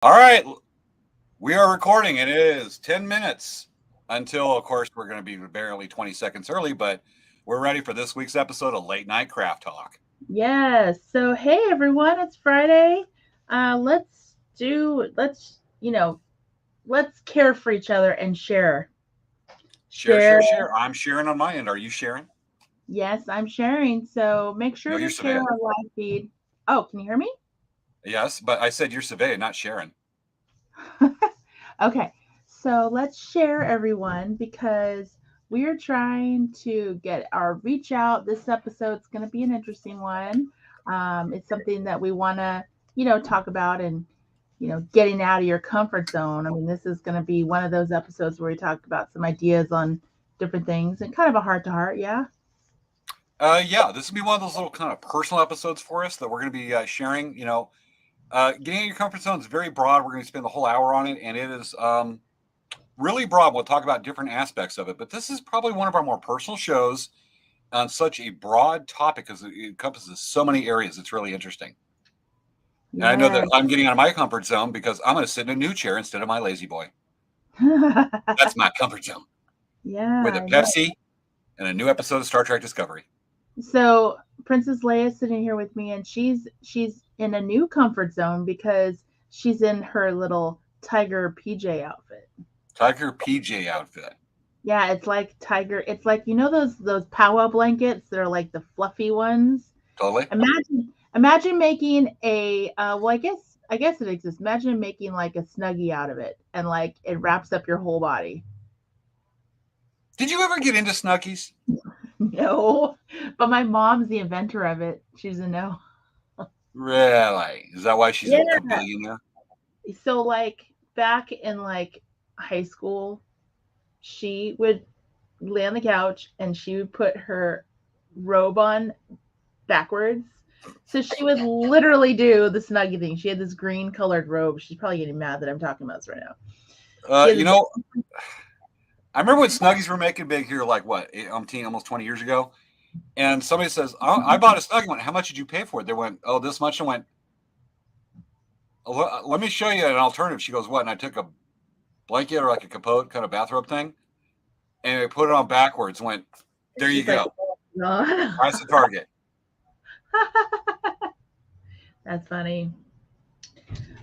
All right, we are recording. It is 10 minutes until, of course, we're going to be barely 20 seconds early, but we're ready for this week's episode of Late Night Craft Talk. Yes. So, hey everyone, it's Friday. Let's care for each other and share. Share. Share. I'm sharing on my end. Are you sharing? Yes, I'm sharing. So make No, sure you're to share Savannah. our live feed. Oh, can you hear me? Yes, but I said you're Savannah, not Sharon. Okay. So let's share everyone because we are trying to get our reach out. This episode's going to be an interesting one. It's something that we want to, talk about and getting out of your comfort zone. I mean, this is going to be one of those episodes where we talk about some ideas on different things and kind of a heart to heart. Yeah. Yeah, this will be one of those little kind of personal episodes for us that we're going to be sharing. Getting in your comfort zone is very broad. We're going to spend the whole hour on it, and it is really broad. We'll talk about different aspects of it, but this is probably one of our more personal shows on such a broad topic because it encompasses so many areas. It's really interesting. And I know that Yes. I'm getting out of my comfort zone because I'm going to sit in a new chair instead of my lazy boy. That's my comfort zone with a Yeah. Yeah. Pepsi and a new episode of Star Trek Discovery. So Princess Leia's sitting here with me, and she's in a new comfort zone because she's in her little tiger PJ outfit. Tiger PJ outfit. Yeah, it's like tiger. It's like those powwow blankets that are like the fluffy ones. Totally. Imagine making a well, I guess it exists. Imagine making like a snuggie out of it, and like it wraps up your whole body. Did you ever get into Snuggies? No, but my mom's the inventor of it. She's a no. Really? Is that why she's a Yeah. billionaire? So like back in like high school, she would lay on the couch and she would put her robe on backwards. So she would literally do the snuggie thing. She had this green colored robe. She's probably getting mad that I'm talking about this right now. She Uh, had you this. know, I remember when Snuggies were making big here, like what, almost 20 years ago. And somebody says, I bought a Snuggie. I went, how much did you pay for it? They went, oh, this much. I went, let me show you an alternative. She goes, what? And I took a blanket or like a capote kind of bathrobe thing and I put it on backwards and went, there you She's like, go. oh, no. Price the target. That's funny.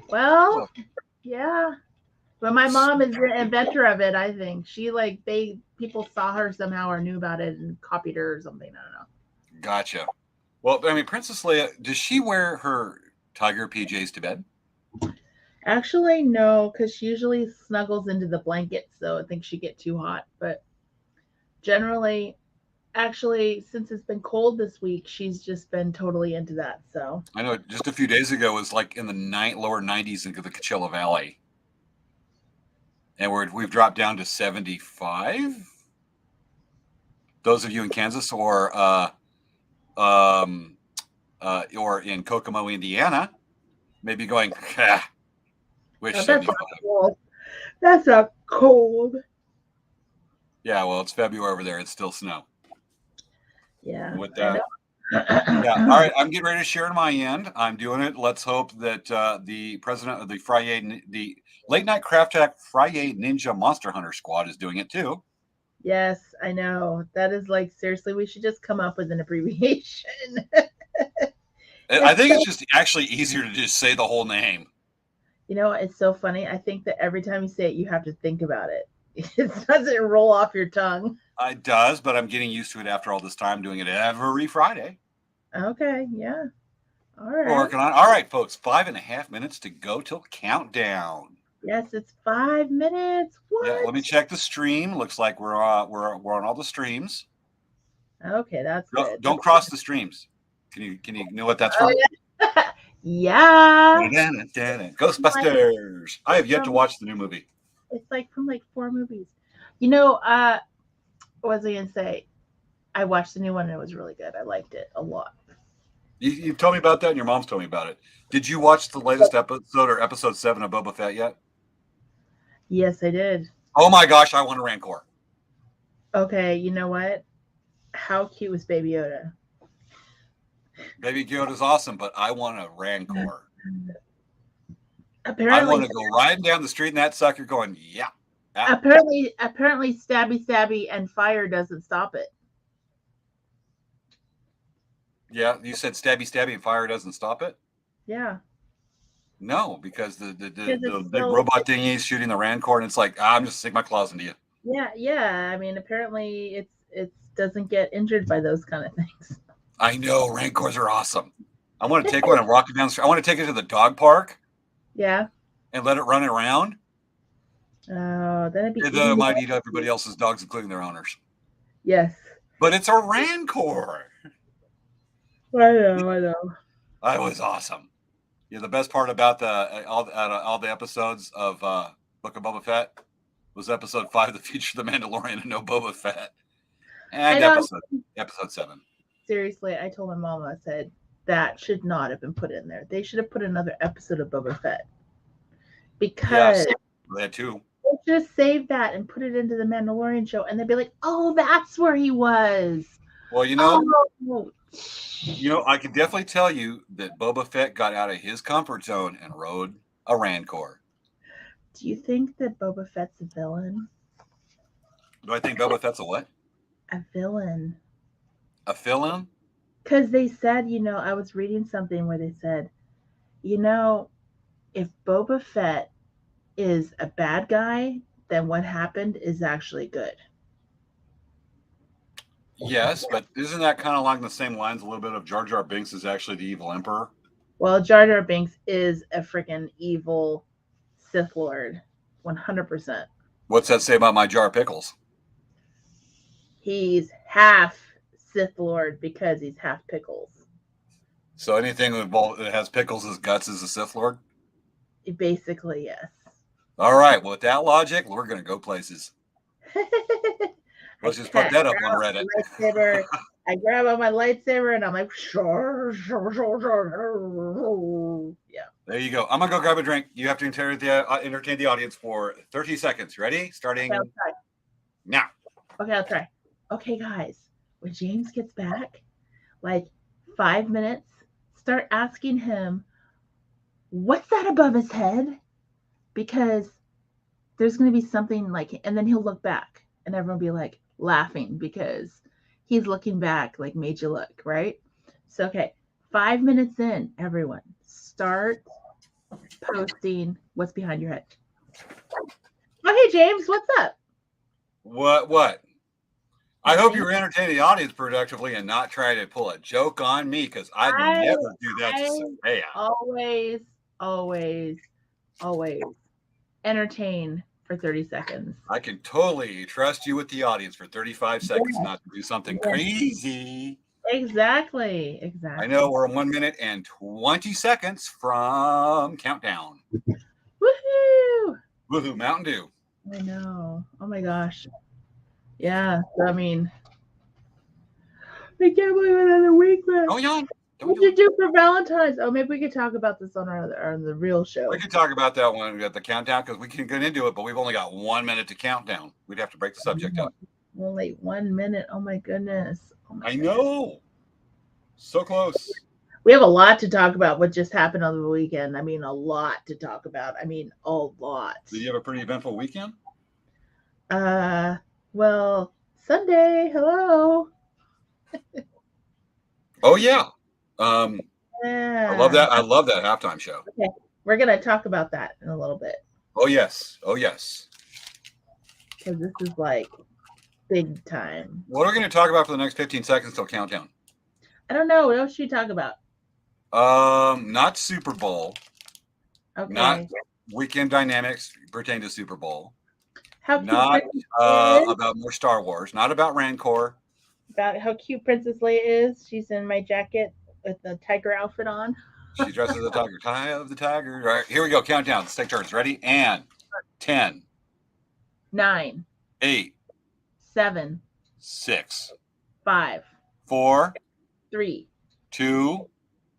Well, yeah. But my mom is the inventor of it, I think. She like they people saw her somehow or knew about it and copied her or something. I don't know. Gotcha. Well, I mean, Princess Leia, does she wear her tiger PJs to bed? Actually, no, because she usually snuggles into the blanket, so I think she get too hot. But generally, actually, since it's been cold this week, she's just been totally into that. So I know just a few days ago it was like in the lower 90s in the Coachella Valley. And we've dropped down to 75. Those of you in Kansas um, or in Kokomo, Indiana, may be going, wish oh, that's not 75. cold. That's not cold. Yeah, well, it's February over there. It's still snow. Yeah, With I that, yeah. All know. right, I'm getting ready to share on my end. I'm doing it. Let's hope that the president of the Late Night Craft Attack Friday Ninja Monster Hunter Squad is doing it too. Yes, I know. That is like seriously, we should just come up with an abbreviation. I It's think so it's just actually easier to just say the whole name. it's so funny. I think that every time you say it, you have to think about it. It doesn't roll off your tongue. It does, but I'm getting used to it after all this time doing it every Friday. Okay, yeah. All We're right. working on it. All right, folks, 5.5 minutes to go till countdown. Yes, it's 5 minutes. Yeah, let me What? check the stream. Looks like we're on all the streams. Okay, that's good. Don't cross the streams. Can you know what that's Oh from? yeah. Yeah. Like Ghostbusters. I have it's yet to from watch the new movie. it's like from like four movies. You know, what was I gonna say? I watched the new one and it was really good. I liked it a lot. You told me about that, and your mom's told me about it. Did you watch the latest episode or episode 7 of Boba Fett yet? Yes, I did. Oh my gosh, I want a Rancor. Okay, you know what? How cute was Baby Yoda? Baby Yoda's awesome, but I want a Rancor. I Apparently, want to go riding down the street in that sucker going, yeah. apparently, stabby, and fire doesn't stop it. Yeah, you said stabby, and fire doesn't stop it? Yeah. No, because the it's big still- robot thingy is shooting the Rancor, and it's like, I'm just stick my claws into you. Yeah. I mean, apparently, it doesn't get injured by those kind of things. I know, Rancors are awesome. I want to take one and walk it down the street. I want to take it to the dog park. Yeah. And let it run around. Oh, that'd be. It might eat everybody else's dogs, including their owners. Yes. But it's a Rancor. I know. That was awesome. Yeah, the best part about all the episodes of Book of Boba Fett was episode 5 that featured the Mandalorian and no Boba Fett, and episode 7. Seriously, I told my mom, I said that should not have been put in there. They should have put another episode of Boba Fett because they had 2. They just save that and put it into the Mandalorian show, and they'd be like, "Oh, that's where he was." Well, I can definitely tell you that Boba Fett got out of his comfort zone and rode a Rancor. Do you think that Boba Fett's a villain? Do I think Boba Fett's a what? A villain. A villain? Because they said, I was reading something where they said, if Boba Fett is a bad guy, then what happened is actually good. Yes, but isn't that kind of along the same lines a little bit of Jar Jar Binks is actually the evil emperor? Well, Jar Jar Binks is a freaking evil Sith Lord, 100%. What's that say about my Jar Pickles? He's half Sith Lord because he's half pickles. So anything that has pickles as guts is a Sith Lord? Basically, yes. All right. Well, with that logic, we're going to go places. Let's just put that up on Reddit. I grab out my lightsaber and I'm like, yeah. There you go. I'm going to go grab a drink. You have to entertain the audience for 30 seconds. Ready? Starting now. Okay, I'll try. Okay, guys. When James gets back, like 5 minutes, start asking him, what's that above his head? Because there's going to be something like, and then he'll look back and everyone will be like laughing because he's looking back, like made you look, right? So, okay, 5 minutes in, everyone, start posting what's behind your head. Okay, James, what's up? What? I hope you were entertaining the audience productively and not try to pull a joke on me because I'd never do that to Sophia. Always entertain for 30 seconds. I can totally trust you with the audience for 35 seconds not to do something crazy. Exactly. I know we're 1 minute and 20 seconds from countdown. Woohoo, Mountain Dew. I know. Oh my gosh. Yeah, I mean, I can't believe another week, man. Oh, yeah. What did you do for Valentine's? Oh, maybe we could talk about this on the real show. We could talk about that one at the countdown because we can get into it, but we've only got 1 minute to count down. We'd have to break the subject up. Only 1 minute. Oh my goodness. I know. So close. We have a lot to talk about what just happened on the weekend. I mean, a lot to talk about. I mean, a lot. Did you have a pretty eventful weekend? Well, Sunday. Hello. Oh, yeah. I love that. I love that halftime show. Okay. We're going to talk about that in a little bit. Oh, yes. Because this is like big time. What are we going to talk about for the next 15 seconds till countdown? I don't know. What else should we talk about? Not Super Bowl. Okay. Not weekend dynamics pertain to Super Bowl. Not about more Star Wars. Not about Rancor. About how cute Princess Leia is. She's in my jacket with the tiger outfit on. She dresses as a tiger. Tie of the tiger. All right, here we go. Countdown. Let's take turns. Ready? And 10, 9, 8, 7, 6, 5, 4, 3, 2,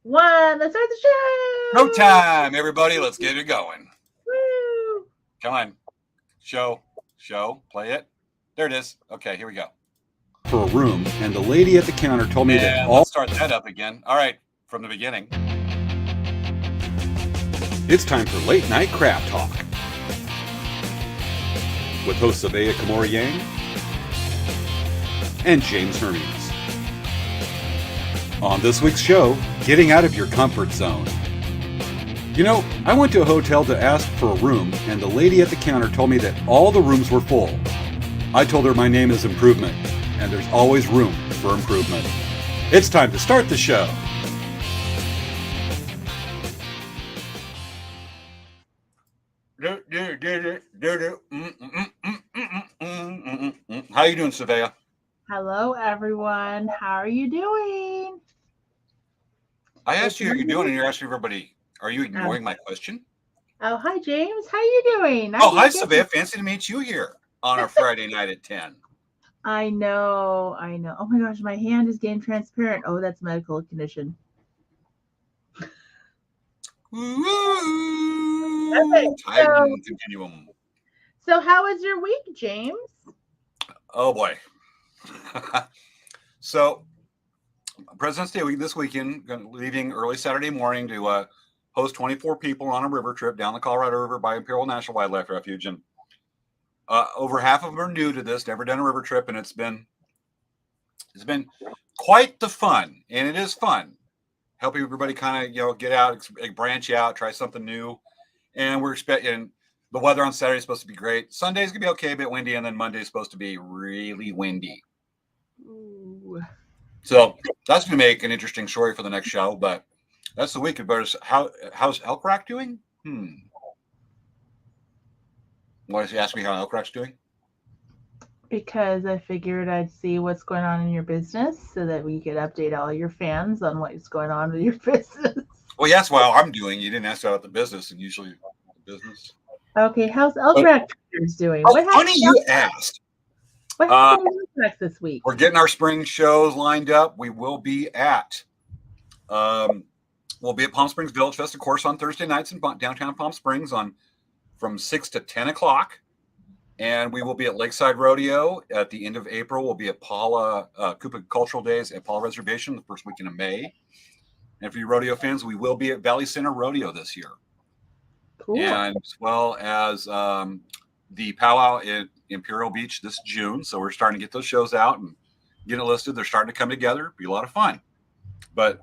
1. Let's start the show. No time, everybody. Let's get it going. Woo. Come on. Show. Play it. There it is. Okay, here we go. For a room, and the lady at the counter told me that all. Let's start that up again. All right, from the beginning. It's time for Late Night Crap Talk with hosts Sabea Kamori Yang and James Hermes. On this week's show, getting out of your comfort zone. You know, I went to a hotel to ask for a room, and the lady at the counter told me that all the rooms were full. I told her my name is Improvement, and there's always room for improvement. It's time to start the show. How you doing, Savea? Hello, everyone. How are you doing? I asked you how you're doing, and you're asking everybody. Are you ignoring my question? Oh, hi, James. How you doing? Hi, Savea. Fancy to meet you here on a Friday night at 10. I know. Oh my gosh, my hand is getting transparent. Oh, that's a medical condition. Titan continuum. So how was your week, James? Oh boy. So President's Day week this weekend, leaving early Saturday morning to host 24 people on a river trip down the Colorado River by Imperial National Wildlife Refuge. And over half of them are new to this, never done a river trip, and it's been quite the fun, and it is fun. Helping everybody kind of get out, branch out, try something new, and we're expecting the weather on Saturday is supposed to be great. Sunday's gonna be okay, a bit windy, and then Monday's supposed to be really windy. Ooh. So that's gonna make an interesting story for the next show. But that's the week. How's Elk Rack doing? Why does he ask me how Elk Rack's doing? Because I figured I'd see what's going on in your business so that we could update all your fans on what's going on with your business. Well, yes, well, I'm doing. You didn't ask about the business, and usually the business. Okay, how's Elk Rack Traders doing? Oh, funny you asked. What happened to Elk Rack this week? We're getting our spring shows lined up. We will be at Palm Springs Village Fest, of course, on Thursday nights in downtown Palm Springs from 6 to 10 o'clock. And we will be at Lakeside Rodeo at the end of April. We'll be at Paula Cooper Cultural Days at Paula Reservation the first weekend of May. And for you rodeo fans, we will be at Valley Center Rodeo this year. Cool. And as well as the powwow in Imperial Beach this June. So we're starting to get those shows out and get it listed. They're starting to come together. Be a lot of fun. But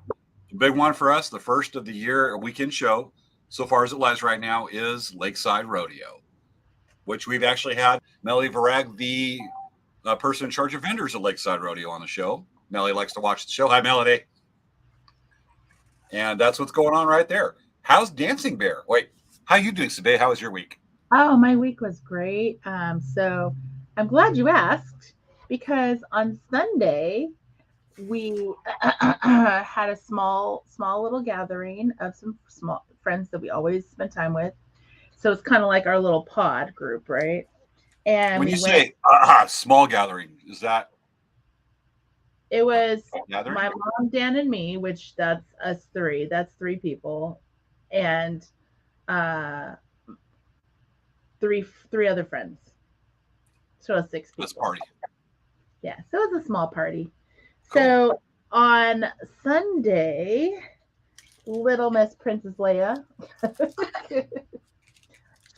the big one for us, the first of the year, a weekend show, so far as it lies right now, is Lakeside Rodeo, which we've actually had Melody Varag, the person in charge of vendors at Lakeside Rodeo, on the show. Melody likes to watch the show. Hi, Melody. And that's what's going on right there. How's Dancing Bear? Wait, how you doing, Sabea? How was your week? Oh, my week was great. So I'm glad you asked, because on Sunday we had a small little gathering of some small friends that we always spend time with. So it's kind of like our little pod group, right? And when we you say small gathering, is that? It was gathering? My mom, Dan, and me, which that's us three. That's three people, and three other friends. So it's 6 people. Let's party. Yeah, so it was a small party. Cool. So on Sunday, little Miss Princess Leia.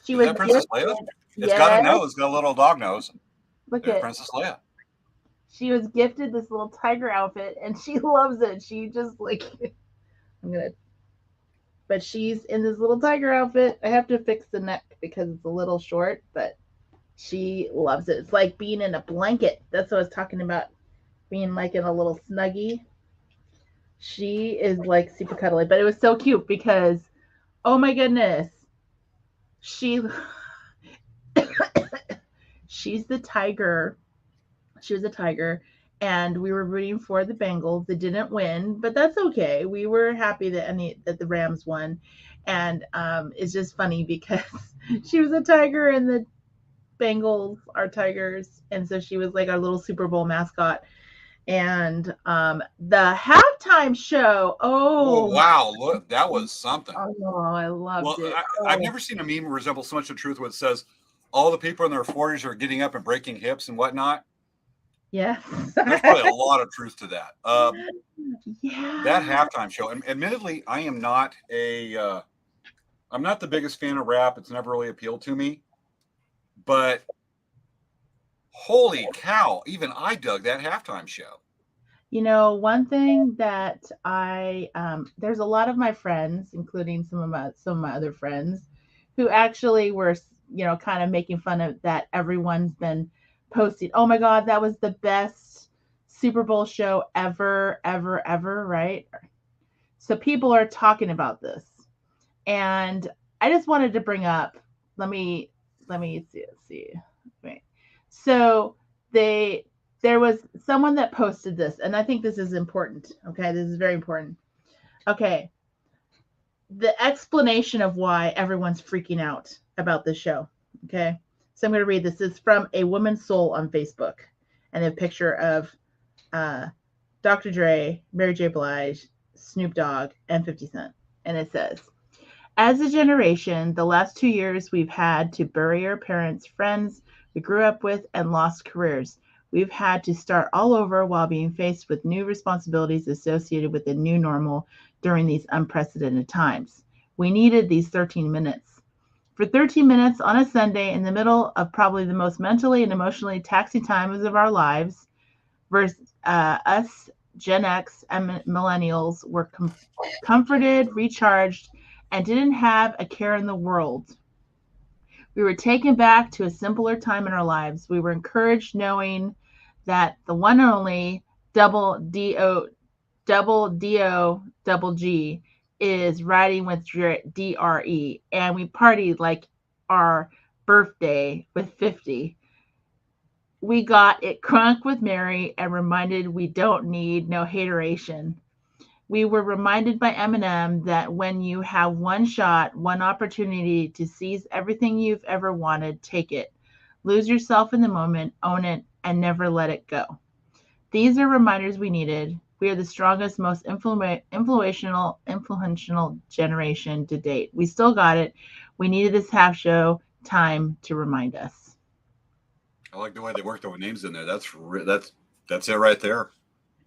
She was Princess Leia? It's got a nose. It's got a little dog nose. Look at Princess Leia. She was gifted this little tiger outfit, and she loves it. She just but she's in this little tiger outfit. I have to fix the neck because it's a little short, but she loves it. It's like being in a blanket. That's what I was talking about, being like in a little snuggie. She is like super cuddly, but it was so cute because, oh my goodness, she's the tiger. She was a tiger, and we were rooting for the Bengals. They didn't win, but that's okay. We were happy that the Rams won, and it's just funny because she was a tiger and the Bengals are tigers, and so she was like our little Super Bowl mascot. And the halftime show. Oh wow! Look, that was something. Oh, I loved it. I've never seen a meme resemble so much the truth where it says all the people in their 40s are getting up and breaking hips and whatnot. Yes. There's probably a lot of truth to that. Yeah. That halftime show, and admittedly, I am not a I'm not the biggest fan of rap. It's never really appealed to me. But holy cow, even I dug that halftime show. You know, one thing that there's a lot of my friends, including some of my other friends, who actually were, you know, kind of making fun of that. Everyone's been posting, "Oh my God, that was the best Super Bowl show ever, ever, ever!" Right? So people are talking about this, and I just wanted to bring up. Let me see. Wait. So there was someone that posted this, and I think this is important. Okay, this is very important. Okay, the explanation of why everyone's freaking out about this show. Okay, so I'm going to read this. It's from A Woman's Soul on Facebook, and a picture of Dr. Dre, Mary J. Blige, Snoop Dogg, and 50 Cent. And it says, as a generation, the last 2 years we've had to bury our parents, friends we grew up with, and lost careers. We've had to start all over while being faced with new responsibilities associated with the new normal during these unprecedented times. We needed these 13 minutes. For 13 minutes on a Sunday in the middle of probably the most mentally and emotionally taxing times of our lives, versus us Gen X and millennials were comforted, recharged, and didn't have a care in the world. We were taken back to a simpler time in our lives. We were encouraged knowing that the one and only double G is riding with DRE. And we partied like our birthday with 50. We got it crunk with Mary and reminded we don't need no hateration. We were reminded by Eminem that when you have one shot, one opportunity to seize everything you've ever wanted, take it. Lose yourself in the moment, own it, and never let it go. These are reminders we needed. We are the strongest, most influential generation to date. We still got it. We needed this half show time to remind us. I like the way they worked their names in there. That's it right there.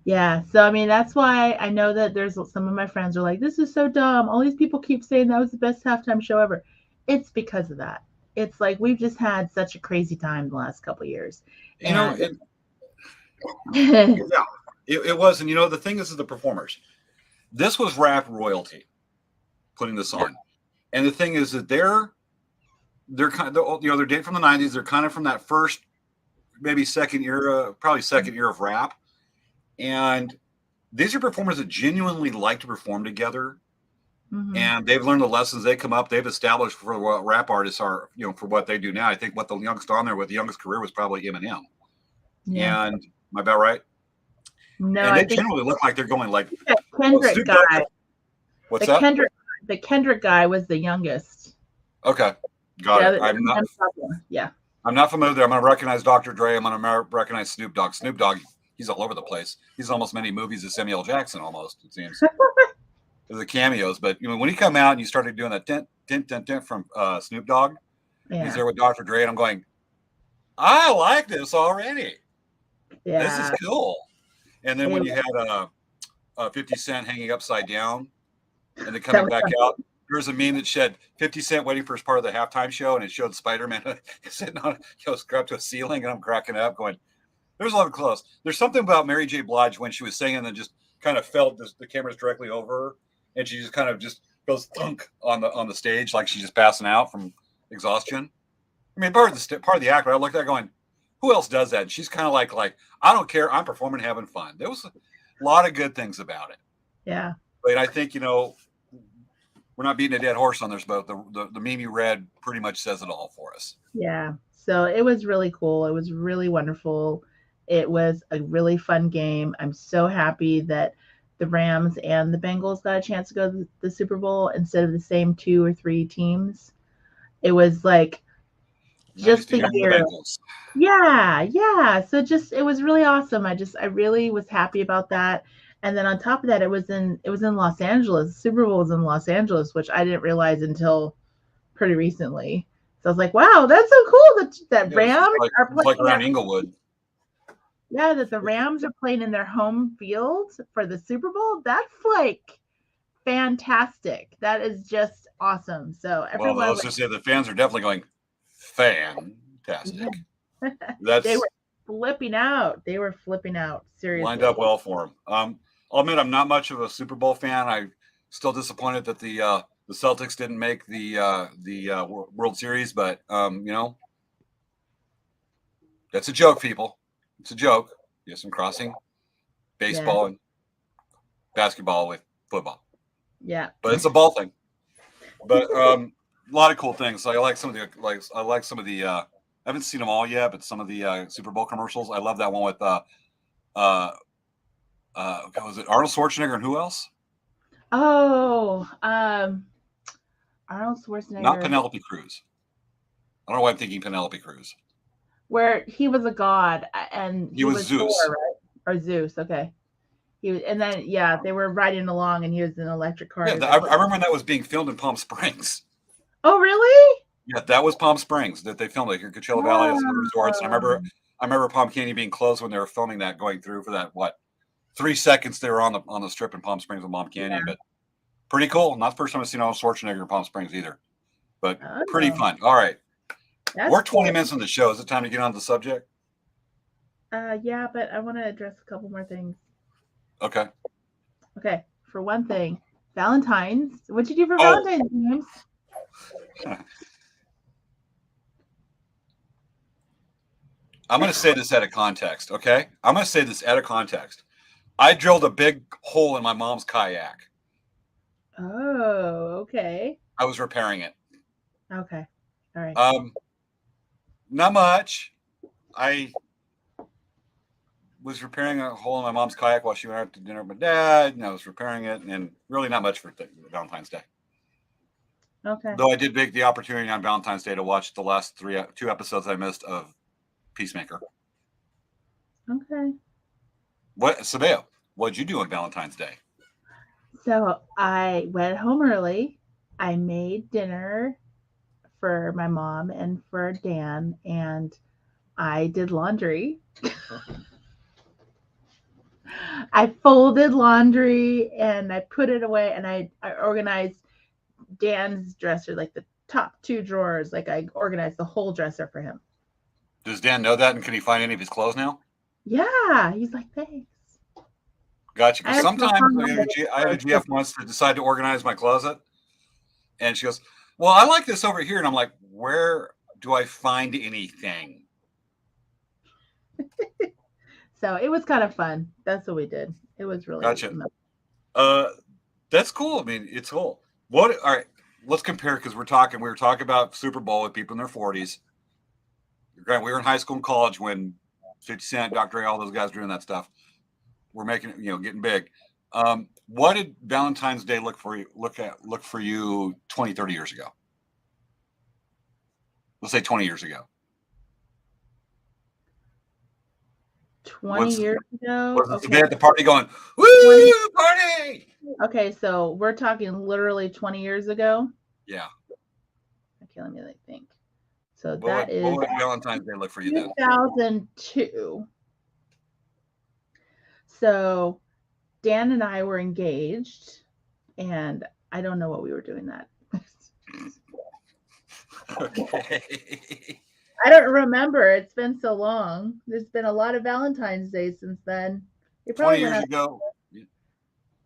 Yeah, so I mean that's why I know that there's some of my friends are like, this is so dumb. All these people keep saying that was the best halftime show ever. It's because of that. It's like we've just had such a crazy time the last couple of years. You know, it was. And you know, the thing is the performers. This was rap royalty putting this on, and the thing is that they're kind of, you know, they're dating from the 90s. They're kind of from that first, maybe second era of rap. And these are performers that genuinely like to perform together. Mm-hmm. And they've learned the lessons. They come up, they've established for what rap artists are, you know, for what they do now. I think what the youngest on there with the youngest career was probably Eminem. Yeah. And am I about right? No, and they generally look like they're going like Kendrick guy. What's that? The Kendrick guy was the youngest. Okay. Got it. I'm not familiar there. I'm going to recognize Dr. Dre. I'm going to recognize Snoop Dogg. Snoop Dogg, he's all over the place. He's almost many movies as Samuel Jackson, almost, it seems. The cameos. But you know, when he come out and you started doing that dent from Snoop Dogg, he's there with Dr. Dre, and I'm going, I like this already. Yeah. This is cool. And then when you had 50 Cent hanging upside down and then coming back out, there was a meme that said 50 Cent waiting for his part of the halftime show, and it showed Spider-Man sitting on, strapped to a ceiling, and I'm cracking up going, there's a lot of close. There's something about Mary J. Blige when she was singing and just kind of felt the cameras directly over her, and she just kind of just goes thunk on the stage like she's just passing out from exhaustion. I mean, part of the act, but I looked at her going, who else does that? And she's kind of like, I don't care. I'm performing, having fun. There was a lot of good things about it. Yeah. But I think, you know, we're not beating a dead horse on this, but the meme you read pretty much says it all for us. Yeah. So it was really cool. It was really wonderful. It was a really fun game. I'm so happy that the Rams and the Bengals got a chance to go to the Super Bowl instead of the same 2 or 3 teams. It was like just the year. Yeah. So it was really awesome. I really was happy about that. And then on top of that, it was in Los Angeles. The Super Bowl was in Los Angeles, which I didn't realize until pretty recently. So I was like, wow, that's so cool that Rams are playing like around Inglewood. Yeah, that the Rams are playing in their home field for the Super Bowl. That's like fantastic. That is just awesome. So Well, everyone, let's just say the fans are definitely going fantastic. they That's were flipping out. They were flipping out. Seriously. lined up well for them. I'll admit I'm not much of a Super Bowl fan. I'm still disappointed that the Celtics didn't make the World Series, but that's a joke, people. It's a joke. Yes, I'm crossing baseball and basketball with football. Yeah, but it's a ball thing. But a lot of cool things. I like some of the I haven't seen them all yet, but some of the Super Bowl commercials. I love that one with was it Arnold Schwarzenegger and who else? Oh, Arnold Schwarzenegger. Not Penelope Cruz. I don't know why I'm thinking Penelope Cruz. Where he was a god and he was Zeus, Thor, right? Or Zeus. Okay. He was, and then they were riding along, and he was in an electric car. Yeah, I remember when that was being filmed in Palm Springs. Oh, really? Yeah, that was Palm Springs that they filmed, like in Coachella Valley and some of the resorts. And I remember Palm Canyon being closed when they were filming that, going through for that 3 seconds they were on the strip in Palm Springs with Palm Canyon. But pretty cool. Not the first time I've seen Arnold Schwarzenegger in Palm Springs either, but pretty fun. All right, we're 20 minutes into the show. Is it time to get on to the subject? Yeah, but I want to address a couple more things. Okay. For one thing, Valentine's. What'd you do for Valentine's, James? I'm going to say this out of context, okay? I'm going to say this out of context. I drilled a big hole in my mom's kayak. Oh, okay. I was repairing it. Okay. All right. Not much. I was repairing a hole in my mom's kayak while she went out to dinner with my dad, and I was repairing it, and really not much for Valentine's Day. Okay. Though I did take the opportunity on Valentine's Day to watch the last two episodes I missed of Peacemaker. Okay. Sabeo, what'd you do on Valentine's Day? So I went home early. I made dinner for my mom and for Dan, and I did laundry. I folded laundry and I put it away, and I organized Dan's dresser, like the top 2 drawers. Like I organized the whole dresser for him. Does Dan know that, and can he find any of his clothes now? Yeah, he's like, thanks. Gotcha. Because sometimes I had a GF once to decide to organize my closet, and she goes, "Well, I like this over here," and I'm like, "Where do I find anything?" So it was kind of fun. That's what we did. It was really gotcha. That's cool. I mean, it's cool. All right, let's compare, because we were talking about Super Bowl with people in their 40s. We were in high school and college when 50 Cent, Dr. Dre, all those guys doing that stuff. We're making, getting big. What did Valentine's Day look for you 20, 30 years ago? Let's say 20 years ago. 20 years ago? Was the at the party going, woo, party? Okay, so we're talking literally 20 years ago? Yeah. Okay, let me think. So what would Valentine's Day look for you then? 2002. So Dan and I were engaged, and I don't know what we were doing that. Okay. I don't remember. It's been so long. There's been a lot of Valentine's Day since then. 20 years ago.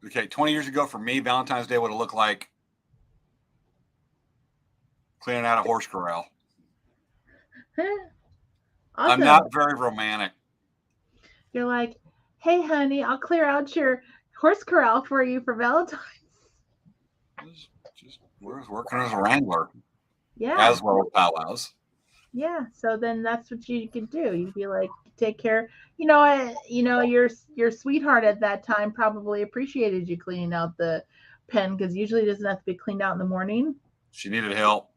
Okay, 20 years ago for me, Valentine's Day would have looked like cleaning out a horse corral. Awesome. I'm not very romantic. You're like, hey, honey, I'll clear out your horse corral for you for Valentine's. We're working as a wrangler. Yeah. As well as powwows. Yeah. So then that's what you can do. You'd be like, take care. Your sweetheart at that time probably appreciated you cleaning out the pen, because usually it doesn't have to be cleaned out in the morning. She needed help.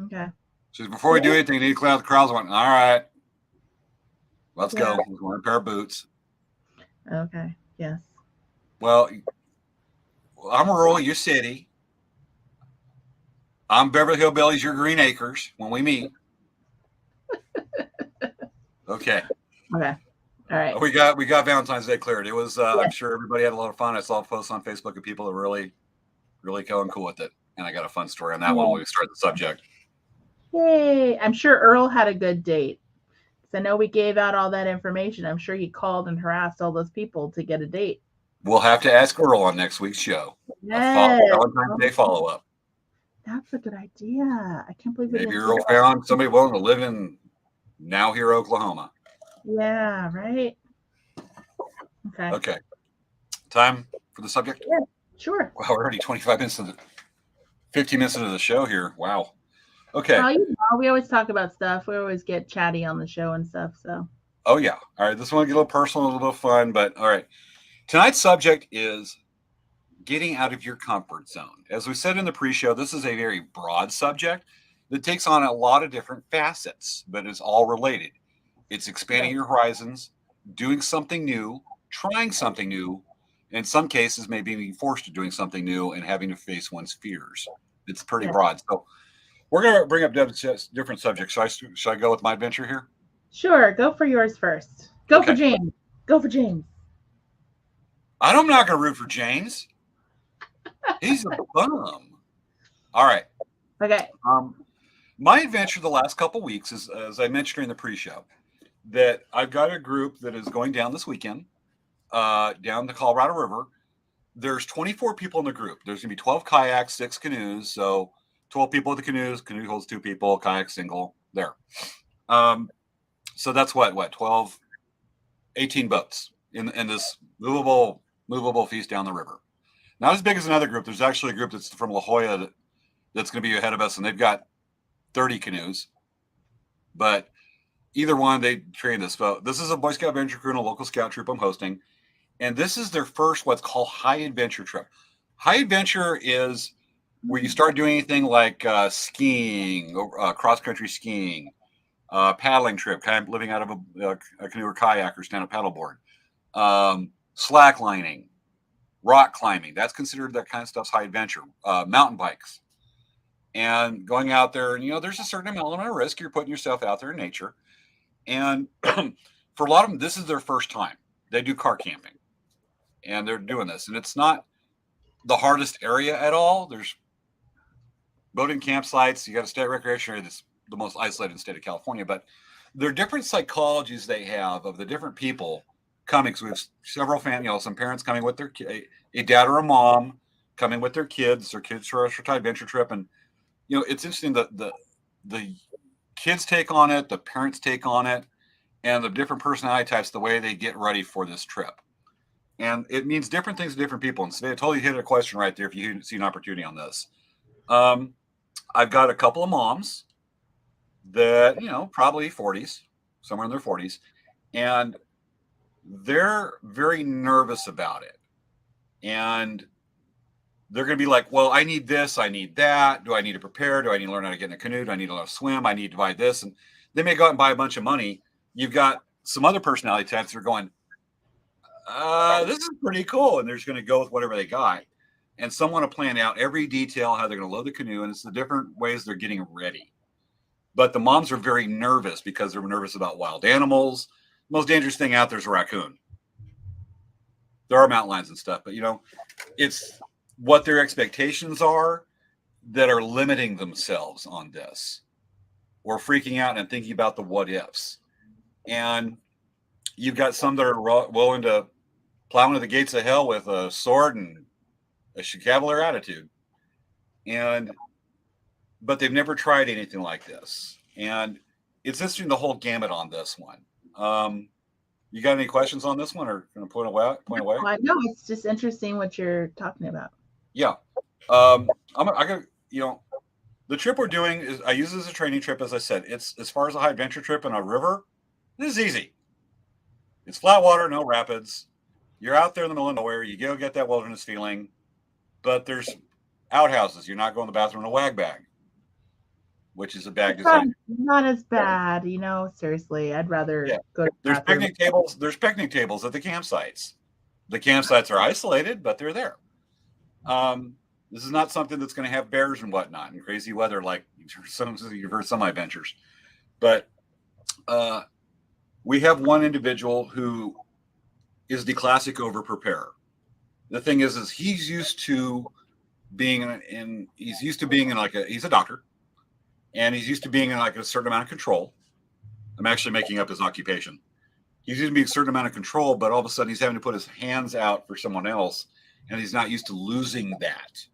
Okay. She says, before we do anything, you need to clean out the corrals. I went, all right. Let's go. We're going to pair of boots. Okay. Yes. Well, I'm rural, you're city. I'm Beverly Hillbillies, you're Green Acres when we meet. Okay. Okay. All All right. We got Valentine's Day cleared. It was I'm Yes. sure everybody had a lot of fun. I saw posts on Facebook of people that really going cool with it. And I got a fun story on that one when we start the subject. Yay. I'm sure Earl had a good date. I know we gave out all that information. I'm sure he called and harassed all those people to get a date. We'll have to ask Earl on next week's show. Yes. Valentine's Day follow-up. That's a good idea. I can't believe we Maybe didn't Earl found somebody willing to live in Now Here, Oklahoma. Yeah, right. Okay. Okay. Time for the subject? Yeah, sure. Wow, we're already 15 minutes into the show here. Wow. Okay. Well, you know, we always talk about stuff. We always get chatty on the show and stuff. So. Oh, yeah. All right. This one will get a little personal, a little fun, but all right. Tonight's subject is getting out of your comfort zone. As we said in the pre-show, this is a very broad subject that takes on a lot of different facets, but is all related. It's expanding your horizons, doing something new, trying something new, in some cases, maybe being forced to doing something new and having to face one's fears. It's pretty broad. So we're going to bring up different subjects. Should I go with my adventure here? Sure. Go for yours first. Go for James. Go for James. I'm not going to root for James. He's a bum. All right. Okay. My adventure the last couple weeks is, as I mentioned during the pre-show, that I've got a group that is going down this weekend, down the Colorado River. There's 24 people in the group. There's going to be 12 kayaks, 6 canoes. So 12 people with the canoes. Canoe holds 2 people. Kayak single. There. So that's what 12, 18 boats in this movable feast down the river. Not as big as another group. There's actually a group that's from La Jolla that's going to be ahead of us, and they've got 30 canoes. But either one, they train this. But this is a Boy Scout adventure crew and a local scout troop I'm hosting. And this is their first what's called high adventure trip. High adventure is where you start doing anything like skiing, cross-country skiing, paddling trip, kind of living out of a canoe or kayak or stand-up paddleboard, slacklining, rock climbing. That's considered that kind of stuff's high adventure. Mountain bikes. And going out there, and there's a certain element of risk. You're putting yourself out there in nature. And for a lot of them, this is their first time. They do car camping. And they're doing this. And it's not the hardest area at all. There's boating campsites. You got a state recreation area that's the most isolated in the state of California. But there are different psychologies they have of the different people coming. So we have several families, some parents coming with their a dad or a mom coming with their kids for a adventure trip. And it's interesting that the kids take on it, the parents take on it, and the different personality types, the way they get ready for this trip. And it means different things to different people. And so they totally hit a question right there if you see an opportunity on this. I've got a couple of moms that, probably 40s, somewhere in their 40s, and they're very nervous about it. And they're going to be like, well, I need this, I need that. Do I need to prepare? Do I need to learn how to get in a canoe? Do I need to learn how to swim? I need to buy this. And they may go out and buy a bunch of money. You've got some other personality types that are going, this is pretty cool. And they're just going to go with whatever they got. And some want to plan out every detail, how they're going to load the canoe. And it's the different ways they're getting ready. But the moms are very nervous because they're nervous about wild animals. The most dangerous thing out there is a raccoon. There are mountain lions and stuff, but it's what their expectations are that are limiting themselves on this, or freaking out and thinking about the what ifs. And you've got some that are willing to plow into the gates of hell with a sword and a cavalier attitude. But they've never tried anything like this. And it's interesting, the whole gamut on this one. You got any questions on this one, or going to point away? No, it's just interesting what you're talking about. Yeah. I got, the trip we're doing is, I use it as a training trip. As I said, it's as far as a high adventure trip in a river. This is easy. It's flat water, no rapids. You're out there in the middle of nowhere. You go get that wilderness feeling, but there's outhouses. You're not going to the bathroom in a wag bag, which is a bag design. Not as bad, seriously. I'd rather go to the There's bathroom. picnic tables. There's picnic tables at the campsites. The campsites are isolated, but they're there. This is not something that's going to have bears and whatnot and crazy weather like you've heard some adventures. But we have one individual who is the classic over preparer. The thing is he's used to being he's a doctor, and he's used to being in like a certain amount of control. I'm actually making up his occupation. He's used to be a certain amount of control, but all of a sudden he's having to put his hands out for someone else, and he's not used to losing that.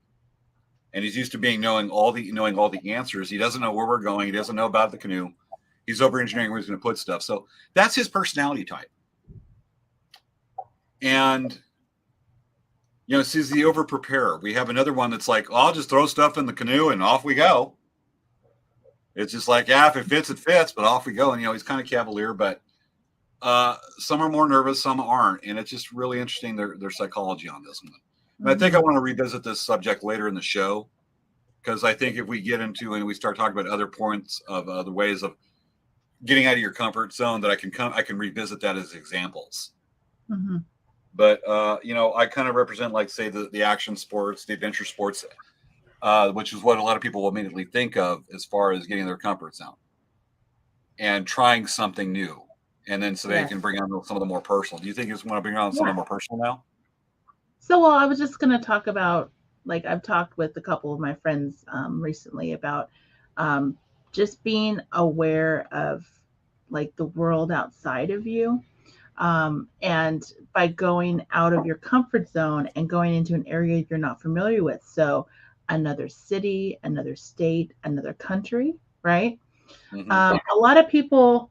And he's used to knowing all the answers. He doesn't know where we're going. He doesn't know about the canoe. He's over engineering where he's going to put stuff. So that's his personality type. And he's the over preparer. We have another one that's like, I'll just throw stuff in the canoe and off we go. It's just like, if it fits, it fits, but off we go. And he's kind of cavalier, but some are more nervous, some aren't, and it's just really interesting their psychology on this one. And I think I want to revisit this subject later in the show, because I think if we get into and we start talking about other points of other ways of getting out of your comfort zone, that I can revisit that as examples. Mm-hmm. But I kind of represent, like, say, the action sports, the adventure sports, which is what a lot of people will immediately think of as far as getting their comfort zone and trying something new. And then so they can bring on some of the more personal. Do you think you just want to bring on some of the more personal now? So, well, I was just going to talk about, like, I've talked with a couple of my friends recently about just being aware of, like, the world outside of you. And by going out of your comfort zone and going into an area you're not familiar with. So another city, another state, another country, right? Mm-hmm. A lot of people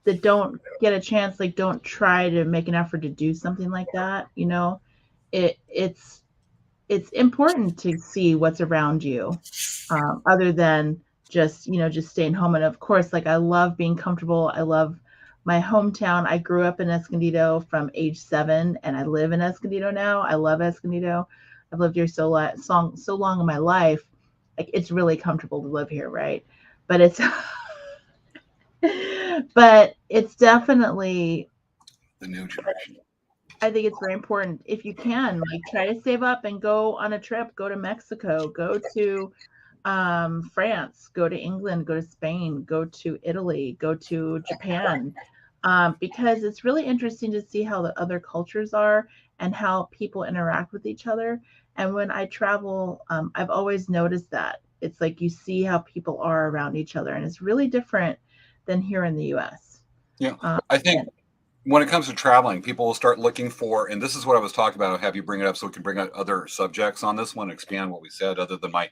that don't get a chance, like, don't try to make an effort to do something like that. It's important to see what's around you, other than just staying home. And of course, like, I love being comfortable. I love my hometown. I grew up in Escondido from age 7, and I live in Escondido now. I love Escondido. I've lived here so long in my life. Like, it's really comfortable to live here, right? But it's definitely the new generation. I think it's very important, if you can, like, try to save up and go on a trip. Go to Mexico, go to France, go to England, go to Spain, go to Italy, go to Japan, because it's really interesting to see how the other cultures are and how people interact with each other. And when I travel, I've always noticed that it's like you see how people are around each other, and it's really different than here in the U.S. Yeah, I think when it comes to traveling, people will start looking for, and this is what I was talking about. I'll have you bring it up so we can bring out other subjects on this one, expand what we said, other than my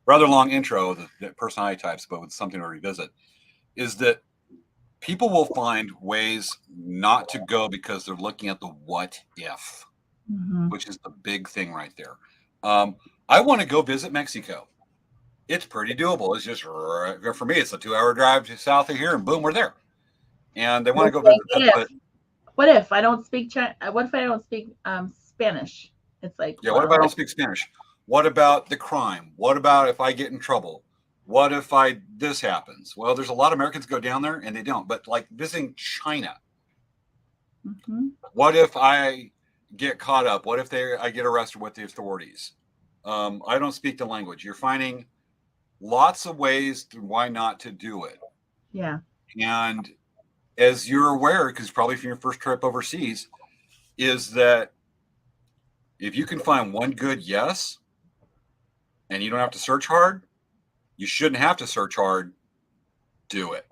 rather long intro, the personality types, but with something to revisit, is that people will find ways not to go because they're looking at the what if, which is the big thing right there. I want to go visit Mexico. It's pretty doable. It's just, for me, it's a 2-hour drive to south of here, and boom, we're there. And they want to go visit that. What if I don't speak what if I don't speak Spanish? It's like, what if I don't speak Spanish? What about the crime? What about if I get in trouble? What if this happens? Well, there's a lot of Americans go down there and they don't. But like visiting China, what if I get caught up? What if I get arrested with the authorities? I don't speak the language. You're finding lots of ways why not to do it. Yeah. And as you're aware, because probably from your first trip overseas, is that if you can find one good yes, and you don't have to search hard, you shouldn't have to search hard. Do it.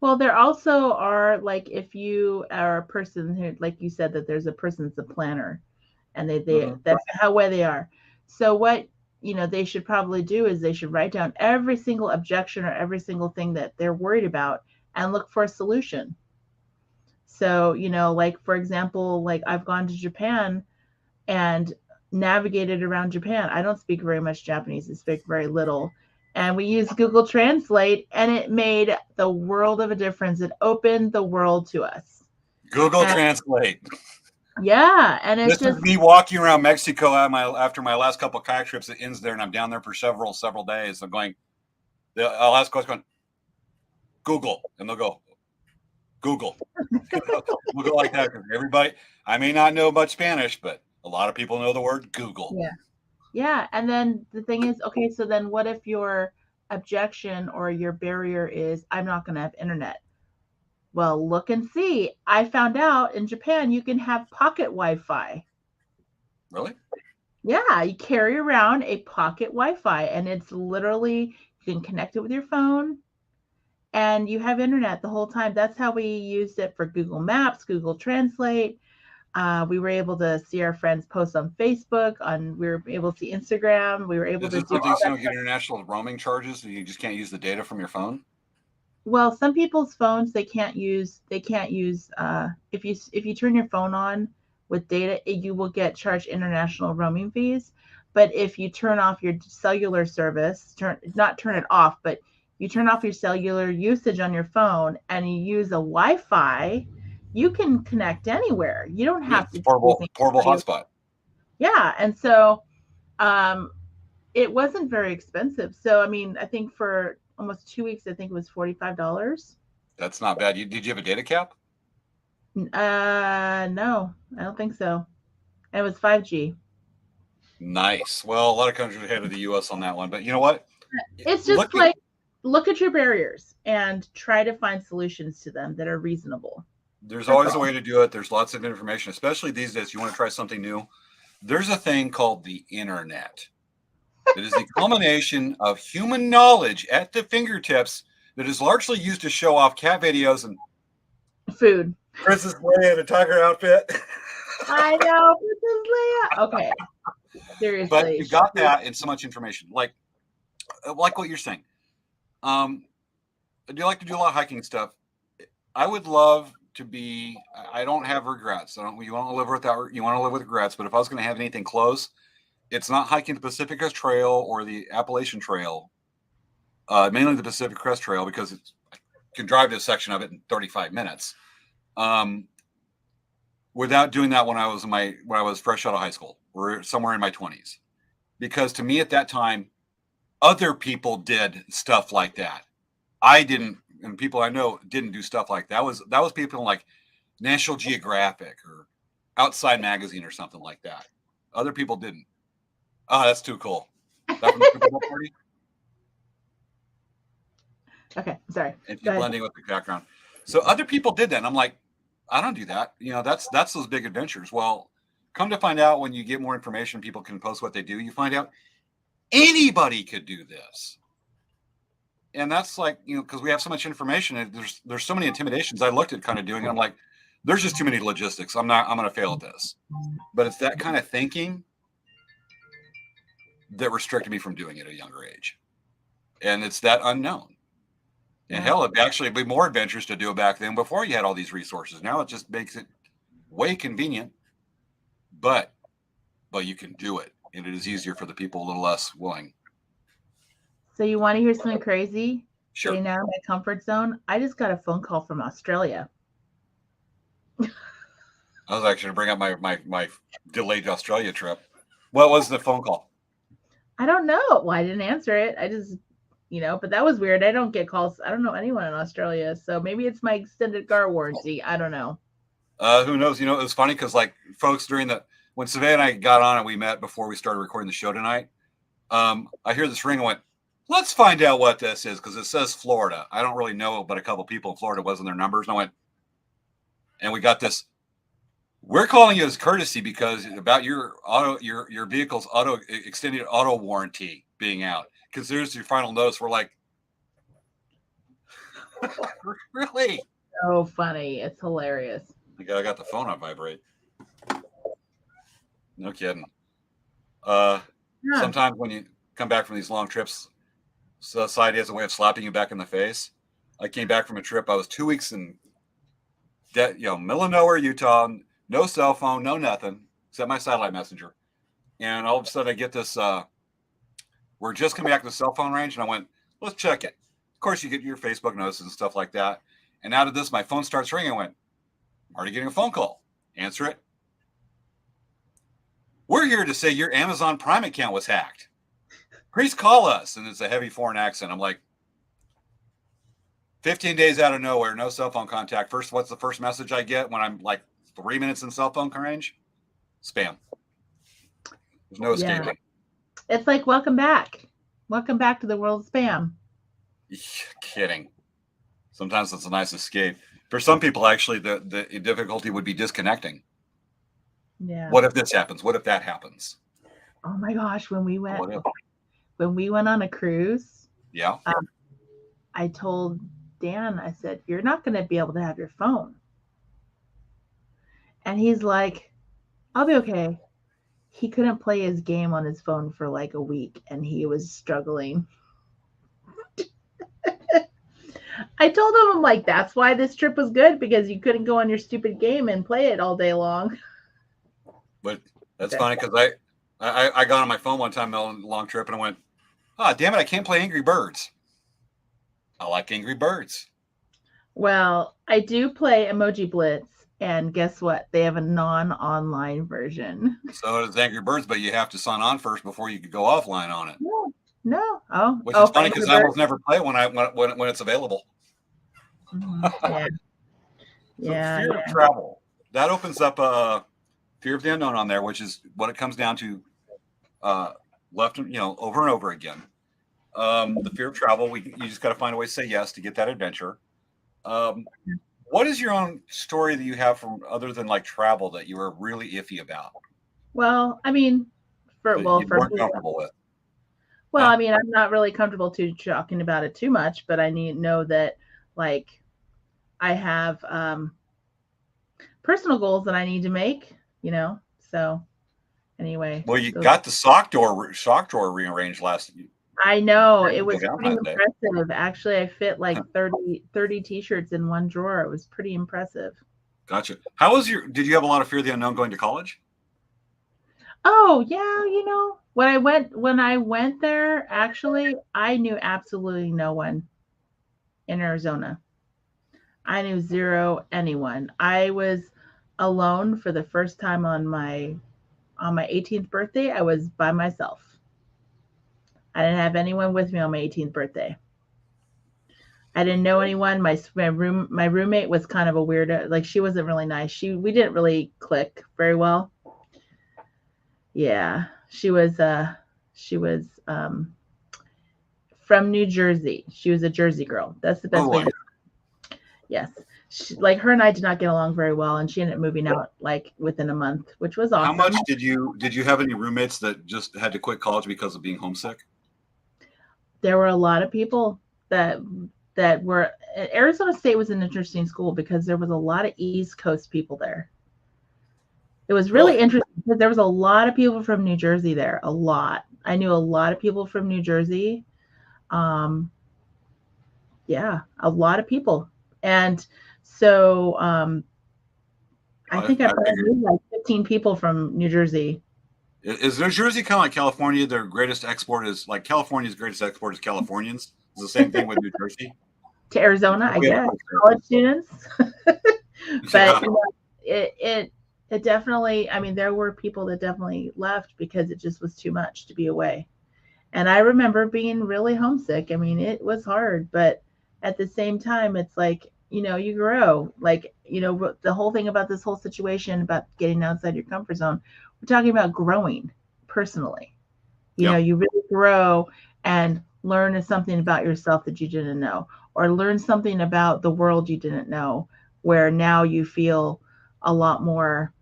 Well, there also are, like, if you are a person who, like you said, that there's a person that's a planner, and that's how way they are. So what they should probably do is they should write down every single objection or every single thing that they're worried about and look for a solution. So, like, for example, like, I've gone to Japan and navigated around Japan. I don't speak very much Japanese. I speak very little. And we use Google Translate, and it made the world of a difference. It opened the world to us. Google Translate. Yeah, and it's this is me walking around Mexico after my last couple of kayak trips. It ends there, and I'm down there for several days. I'm going. I'll ask question. Google, and they'll go. Google. We'll go like that. Everybody, I may not know much Spanish, but a lot of people know the word Google. Yeah. Yeah. And then the thing is, okay, so then what if your objection or your barrier is, I'm not going to have internet? Well, look and see. I found out in Japan you can have pocket Wi-Fi. Really? Yeah, you carry around a pocket Wi-Fi, and it's literally you can connect it with your phone, and you have internet the whole time. That's how we used it for Google Maps, Google Translate. We were able to see our friends post on Facebook. We were able to see Instagram. We were able Is to it do something all so you that don't get international roaming charges? You just can't use the data from your phone? Well, some people's phones they can't use if you turn your phone on with data, you will get charged international roaming fees. But if you turn off your cellular service, not turn it off, but you turn off your cellular usage on your phone and you use a Wi-Fi, you can connect anywhere. You don't Yeah, have it's to a be portable using portable cellular. hotspot. Yeah, and so um, it wasn't very expensive. So I mean, I think for almost 2 weeks, I think it was $45. That's not bad. Did you have a data cap? No, I don't think so. It was 5G. Nice. Well, a lot of countries ahead of the U.S. on that one, but you know what? It's just Look at like look at your barriers and try to find solutions to them that are reasonable. there's That's always a all. way to do it. There's lots of information, especially these days. You want to try something new? There's a thing called the internet. It is the culmination of human knowledge at the fingertips that is largely used to show off cat videos and Food. Princess Leia in a tiger outfit. I know, Princess Leia. Okay, But seriously. you got that and so much information, like what you're saying. I do like to do a lot of hiking stuff. I would love to be. I don't have regrets. I don't. You want to live without. You want to live with regrets. But if I was going to have anything close, it's not hiking the Pacific Crest Trail or the Appalachian Trail. Mainly the Pacific Crest Trail because I can drive this section of it in 35 minutes. Without doing that when I was fresh out of high school or somewhere in my 20s, because to me at that time, other people did stuff like that. I didn't, and people I know didn't do stuff like that. That was people like National Geographic or Outside Magazine or something like that. Other people didn't. Oh, that's too cool. That from the Super Bowl party? Okay, sorry. And Go she's ahead. blending with the background. So other people did that. And I'm like, I don't do that. You know, that's those big adventures. Well, come to find out when you get more information, people can post what they do. You find out anybody could do this. And that's like, you know, because we have so much information and there's so many intimidations. I looked at kind of doing it. I'm like, there's just too many logistics. I'm going to fail at this. But it's that kind of thinking that restricted me from doing it at a younger age. And it's that unknown. And Yeah. hell, it'd actually be more adventurous to do it back then before you had all these resources. Now it just makes it way convenient, but you can do it. And it is easier for the people a little less willing. So you want to hear something crazy? Sure. Getting out of my comfort zone. I just got a phone call from Australia. I was actually going to bring up my delayed Australia trip. What was the phone call? I don't know. Well, I didn't answer it. I just, but that was weird. I don't get calls. I don't know anyone in Australia. So maybe it's my extended car warranty. I don't know. Who knows? You know, it was funny because like folks when Savannah and I got on and we met before we started recording the show tonight, I hear this ring and went, let's find out what this is because it says Florida. I don't really know, but a couple people in Florida wasn't their numbers. And I went, and we got this. We're calling you as courtesy because about your vehicle's extended auto warranty being out. Because there's your final notice. We're like, really? So funny. It's hilarious. I got the phone on vibrate. No kidding. Sometimes when you come back from these long trips, society has a way of slapping you back in the face. I came back from a trip. I was 2 weeks in middle of nowhere, Utah. No cell phone, no nothing, except my satellite messenger. And all of a sudden I get this, we're just coming back to the cell phone range. And I went, let's check it. Of course, you get your Facebook notices and stuff like that. And out of this, my phone starts ringing. I went, I'm already getting a phone call. Answer it. We're here to say your Amazon Prime account was hacked. Please call us. And it's a heavy foreign accent. I'm like, 15 days out of nowhere, no cell phone contact. What's the first message I get when I'm like 3 minutes in cell phone range? Spam. There's no escaping. Yeah. It's like, welcome back. Welcome back to the world of spam. Kidding. Sometimes it's a nice escape. For some people, actually, the difficulty would be disconnecting. Yeah. What if this happens? What if that happens? Oh my gosh, when we went What if? on a cruise, Yeah. I told Dan, I said, "You're not going to be able to have your phone." And he's like, "I'll be okay." He couldn't play his game on his phone for like a week and he was struggling. I told him, I'm like, that's why this trip was good, because you couldn't go on your stupid game and play it all day long. But that's funny because I got on my phone one time on a long trip and I went, "Ah, damn it, I can't play Angry Birds. I like Angry Birds." Well, I do play Emoji Blitz, and guess what? They have a non-online version. So does Angry Birds, but you have to sign on first before you could go offline on it. No. Oh, Which is funny for because Angry I Birds? almost never play it when it's available. Yeah. So Yeah. fear of travel, that opens up a fear of the unknown on there, which is what it comes down to, over and over again. The fear of travel, you just got to find a way to say yes to get that adventure. What is your own story that you have from other than like travel that you were really iffy about? Well, I mean, You weren't me, comfortable with. well, Huh? I mean, I'm not really comfortable talking about it too much, but I need to know that, like, I have personal goals that I need to make, So anyway, Well, you got the sock drawer rearranged last. I know it Go was down pretty that day. impressive. Actually, I fit like 30 t-shirts in one drawer. It was pretty impressive. Gotcha. Did you have a lot of fear of the unknown going to college? Oh yeah, when I went there, actually, I knew absolutely no one in Arizona. I knew zero anyone. I was alone for the first time on my 18th birthday. I was by myself. I didn't have anyone with me on my 18th birthday. I didn't know anyone. My roommate was kind of a weirdo. Like, she wasn't really nice. We didn't really click very well. Yeah, she was from New Jersey. She was a Jersey girl. That's the best way. Yes. Like, her and I did not get along very well, and she ended up moving out like within a month, which was awesome. How much did you have any roommates that just had to quit college because of being homesick? There were a lot of people that were. Arizona State was an interesting school because there was a lot of East Coast people there. It was really interesting because there was a lot of people from New Jersey there. A lot. I knew a lot of people from New Jersey. Yeah, a lot of people. And so I think I probably knew like 15 people from New Jersey. Is New Jersey kind of like California? Their greatest export is like California's greatest export is Californians. It's the same thing with New Jersey. To Arizona, I guess, college students. But it definitely, I mean, there were people that definitely left because it just was too much to be away. And I remember being really homesick. I mean, it was hard, but at the same time, it's like, you grow. Like, the whole thing about this whole situation about getting outside your comfort zone, we're talking about growing personally. You really grow and learn something about yourself that you didn't know, or learn something about the world you didn't know, where now you feel a lot more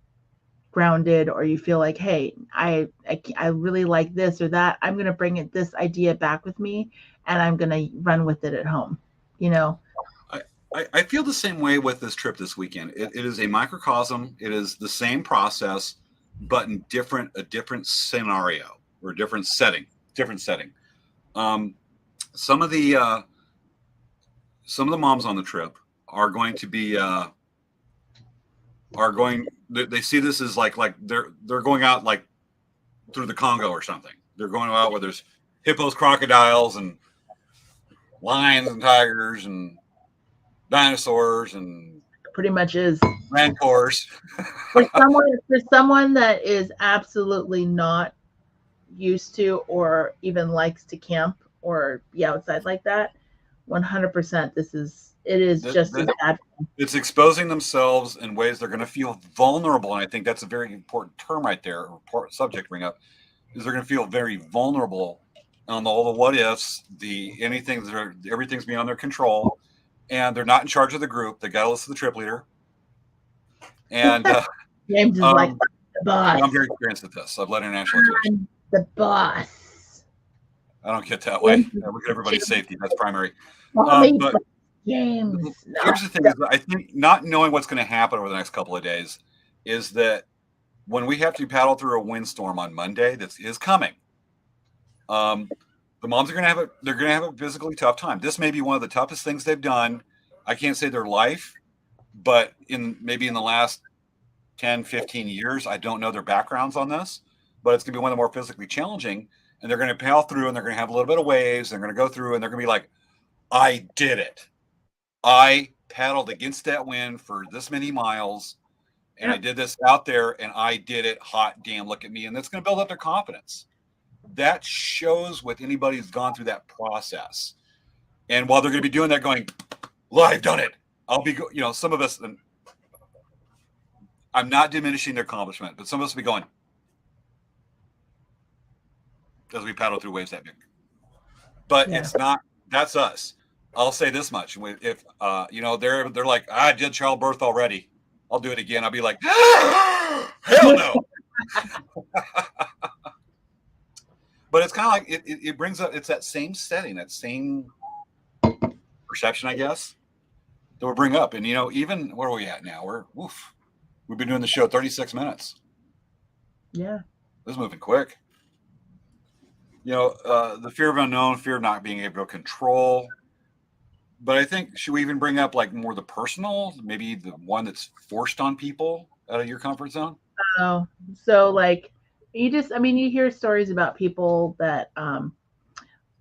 grounded, or you feel like, hey, I really like this or that. I'm going to bring this idea back with me, and I'm going to run with it at home. I feel the same way with this trip this weekend. It is a microcosm. It is the same process, but in a different scenario or different setting. Some of the moms on the trip are going to be they see this as like they're going out like through the Congo or something. They're going out where there's hippos, crocodiles, and lions and tigers and dinosaurs, and pretty much is rancors. for someone that is absolutely not used to or even likes to camp or be outside like that, 100% it is just as bad. It's exposing themselves in ways they're going to feel vulnerable, and I think that's a very important term right there, or subject to bring up, is they're going to feel very vulnerable on all the what ifs, everything's beyond their control, and they're not in charge of the group. They got to listen to the trip leader. And James is like the boss. I'm very experienced at this. I've led international expeditions. I'm the boss. I don't get that way. I look at everybody's safety. That's primary. But James. Here's the thing: is I think not knowing what's going to happen over the next couple of days is that when we have to paddle through a windstorm on Monday, that is coming. The moms are going to have they're going to have a physically tough time. This may be one of the toughest things they've done. I can't say their life, but maybe in the last 10, 15 years, I don't know their backgrounds on this, but it's going to be one of the more physically challenging. And they're going to paddle through, and they're going to have a little bit of waves. They're going to go through, and they're going to be like, I did it. I paddled against that wind for this many miles, and I did this out there, and I did it. Hot damn, look at me. And that's going to build up their confidence. That shows with anybody who's gone through that process. And while they're going to be doing that, going, well, I've done it. I'll be, some of us, I'm not diminishing their accomplishment, but some of us will be going, as we paddle through waves that big. But it's not, that's us. I'll say this much. If, they're like, I did childbirth already. I'll do it again. I'll be like, hell no. But it's kind of like, it brings up, it's that same setting, that same perception, I guess, that we'll bring up. And, even where are we at now? We've been doing the show 36 minutes. Yeah. This is moving quick. The fear of unknown, fear of not being able to control. But I think, should we even bring up like more the personal, maybe the one that's forced on people out of your comfort zone? Oh, so like you hear stories about people that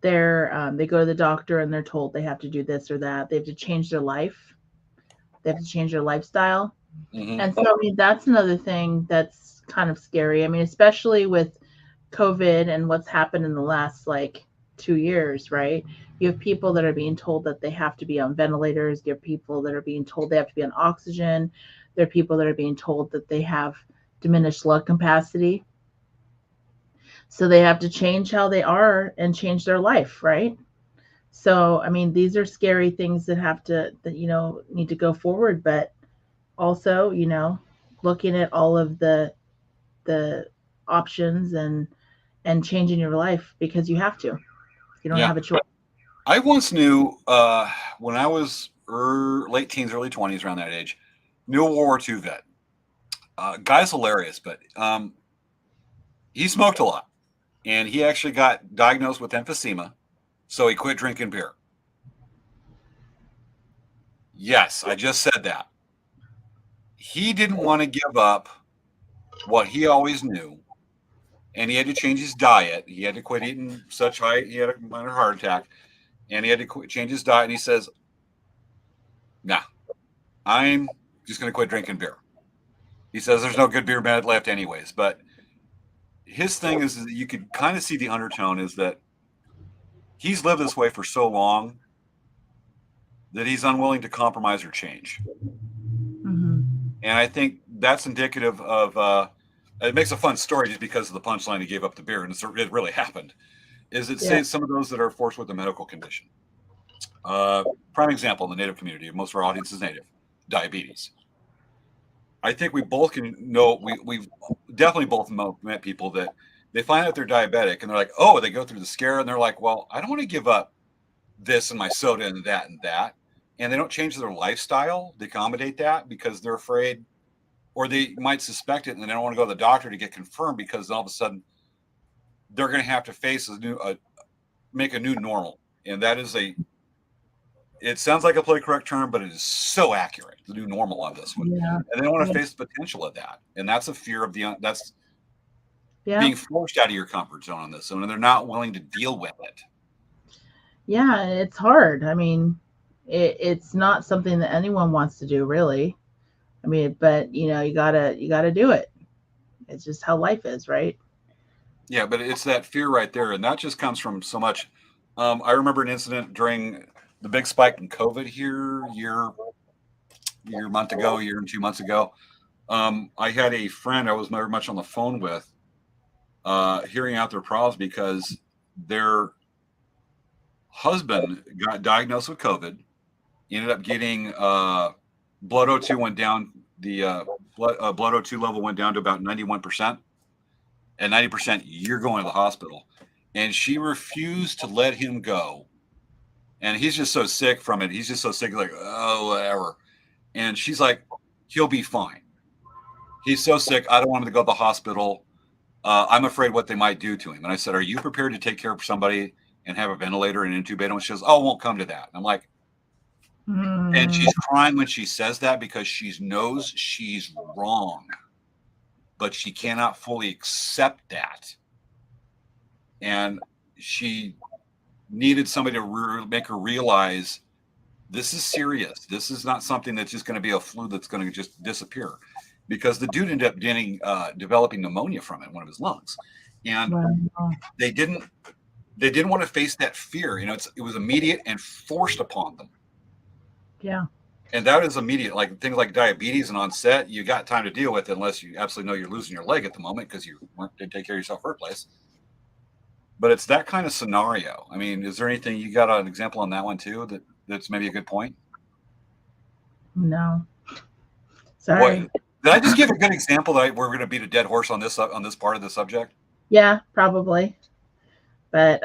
they go to the doctor and they're told they have to do this or that. They have to change their life. They have to change their lifestyle. Mm-hmm. And so, that's another thing that's kind of scary. Especially with COVID and what's happened in the last 2 years, right? You have people that are being told that they have to be on ventilators. You have people that are being told they have to be on oxygen. There are people that are being told that they have diminished lung capacity. So they have to change how they are and change their life, right? So, these are scary things that need to go forward, but also, looking at all of the options and changing your life because you have to. You don't have a choice. I once knew when I was late teens, early 20s, around that age, knew a World War II vet. Guy's hilarious, but he smoked a lot. And he actually got diagnosed with emphysema, so he quit drinking beer. Yes, I just said that. He didn't want to give up what he always knew, and he had to change his diet. He had to quit eating such high. He had a minor heart attack, and he had to change his diet. And he says, "Nah, I'm just going to quit drinking beer." He says, "There's no good beer left, anyways." But his thing is that you could kind of see the undertone is that he's lived this way for so long that he's unwilling to compromise or change. Mm-hmm. And I think that's indicative of, it makes a fun story just because of the punchline he gave up the beer, and it really happened, is it says some of those that are forced with a medical condition. Prime example in the Native community, most of our audience is Native, diabetes. I think we both can know, we've definitely both met people that they find out they're diabetic and they're like, oh, they go through the scare and they're like, well, I don't want to give up this and my soda and that and that. And they don't change their lifestyle to accommodate that because they're afraid, or they might suspect it and they don't want to go to the doctor to get confirmed because all of a sudden they're going to have to face make a new normal. And that is it sounds like a politically correct term, but it is so accurate, the new normal on this one. Yeah. And they don't want to face the potential of that. And that's a fear of that's being forced out of your comfort zone on this one, and they're not willing to deal with it. Yeah, it's hard. It's not something that anyone wants to do, really. But you gotta do it. It's just how life is, right? Yeah, but it's that fear right there, and that just comes from so much. I remember an incident during the big spike in COVID here, year and 2 months ago. I had a friend I was very much on the phone with, hearing out their problems because their husband got diagnosed with COVID. He ended up getting blood O2 went down. The blood O2 level went down to about 91%. At 90%, you're going to the hospital. And she refused to let him go. And he's just so sick from it. He's just so sick, like, oh, whatever. And she's like, he'll be fine. He's so sick. I don't want him to go to the hospital. I'm afraid what they might do to him. And I said, are you prepared to take care of somebody and have a ventilator and intubate him? And she goes, oh, it won't come to that. And I'm like, and she's crying when she says that because she knows she's wrong, but she cannot fully accept that. And she needed somebody to make her realize this is serious. This is not something that's just going to be a flu that's going to just disappear, because the dude ended up developing pneumonia from it, one of his lungs. And they didn't want to face that fear. It was immediate and forced upon them. Yeah. And that is immediate. Like things like diabetes and onset, you got time to deal with it unless you absolutely know you're losing your leg at the moment because you didn't take care of yourself first place. But it's that kind of scenario. I mean, is there anything you got an example on that one too that's maybe a good point? No. Sorry. What, did I just give a good example that we're going to beat a dead horse on this part of the subject? Yeah, probably. But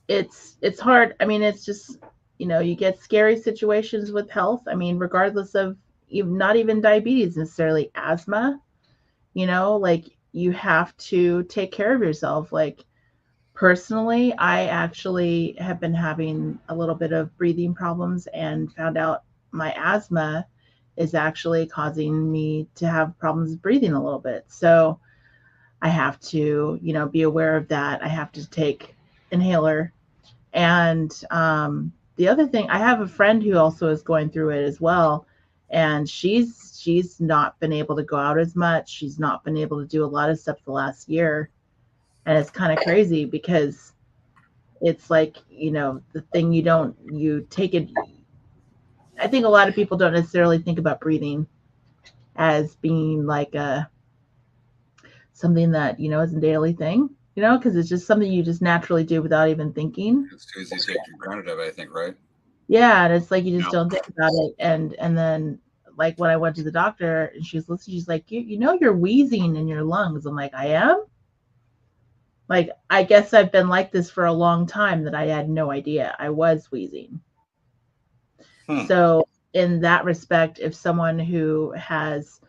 it's hard. I mean, it's just, you get scary situations with health. I mean, regardless of not even diabetes necessarily, asthma, like you have to take care of yourself. Like personally, I actually have been having a little bit of breathing problems and found out my asthma is actually causing me to have problems breathing a little bit. So I have to, be aware of that. I have to take inhaler. And the other thing, I have a friend who also is going through it as well. And she's not been able to go out as much. She's not been able to do a lot of stuff the last year. And it's kind of crazy because it's like, the thing you take it. I think a lot of people don't necessarily think about breathing as being like something that, is a daily thing, because it's just something you just naturally do without even thinking. It's too easy to take for granted of it, I think, right? Yeah. And it's like, you just don't think about it. And then like when I went to the doctor and she was listening, she's like, you're wheezing in your lungs. I'm like, I am? Like, I guess I've been like this for a long time that I had no idea I was wheezing. So in that respect, if someone who has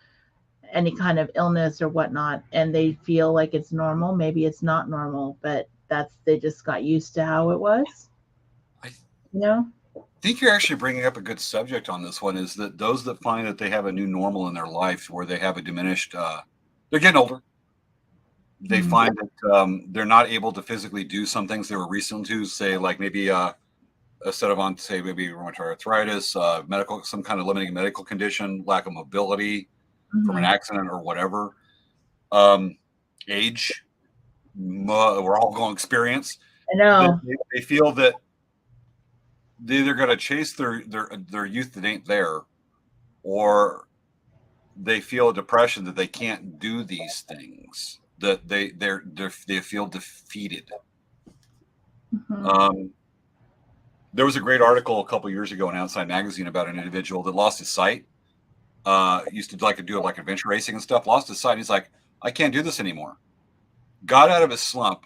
any kind of illness or whatnot, and they feel like it's normal, maybe it's not normal, but they just got used to how it was. I think you're actually bringing up a good subject on this one, is that those that find that they have a new normal in their life where they have a diminished, they're getting older. They find that they're not able to physically do some things they were recent to, say like maybe instead of on, say, maybe rheumatoid arthritis, some kind of limiting medical condition, lack of mobility from an accident or whatever, age, we're all going to experience. I know. They feel that they're either going to chase their youth that ain't there, or they feel a depression that they can't do these things, that they feel defeated. There was a great article a couple years ago in Outside Magazine about an individual that lost his sight. Used to do adventure racing and stuff. Lost his sight. He's like, I can't do this anymore. Got out of his slump.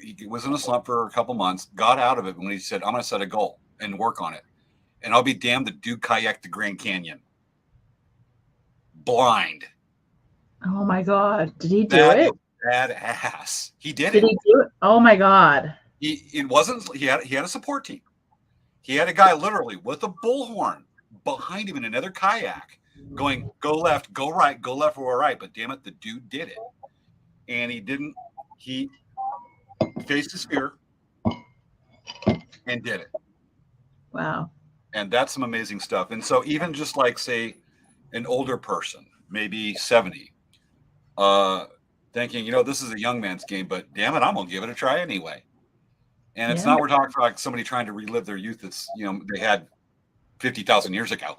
He was in a slump for a couple months. Got out of it when he said, I'm going to set a goal and work on it. And I'll be damned to do kayak the Grand Canyon. Blind. Oh my God! Did he do it? Badass. He did it. Did he do it? Oh my God! He had a support team. He had a guy literally with a bullhorn behind him in another kayak going, go left, go right, go left or right. But damn it, the dude did it. And he faced his fear and did it. Wow. And that's some amazing stuff. And so even just like, say, an older person, maybe 70, thinking, this is a young man's game, but damn it, I'm going to give it a try anyway. And it's not, we're talking for like somebody trying to relive their youth that's, they had 50,000 years ago.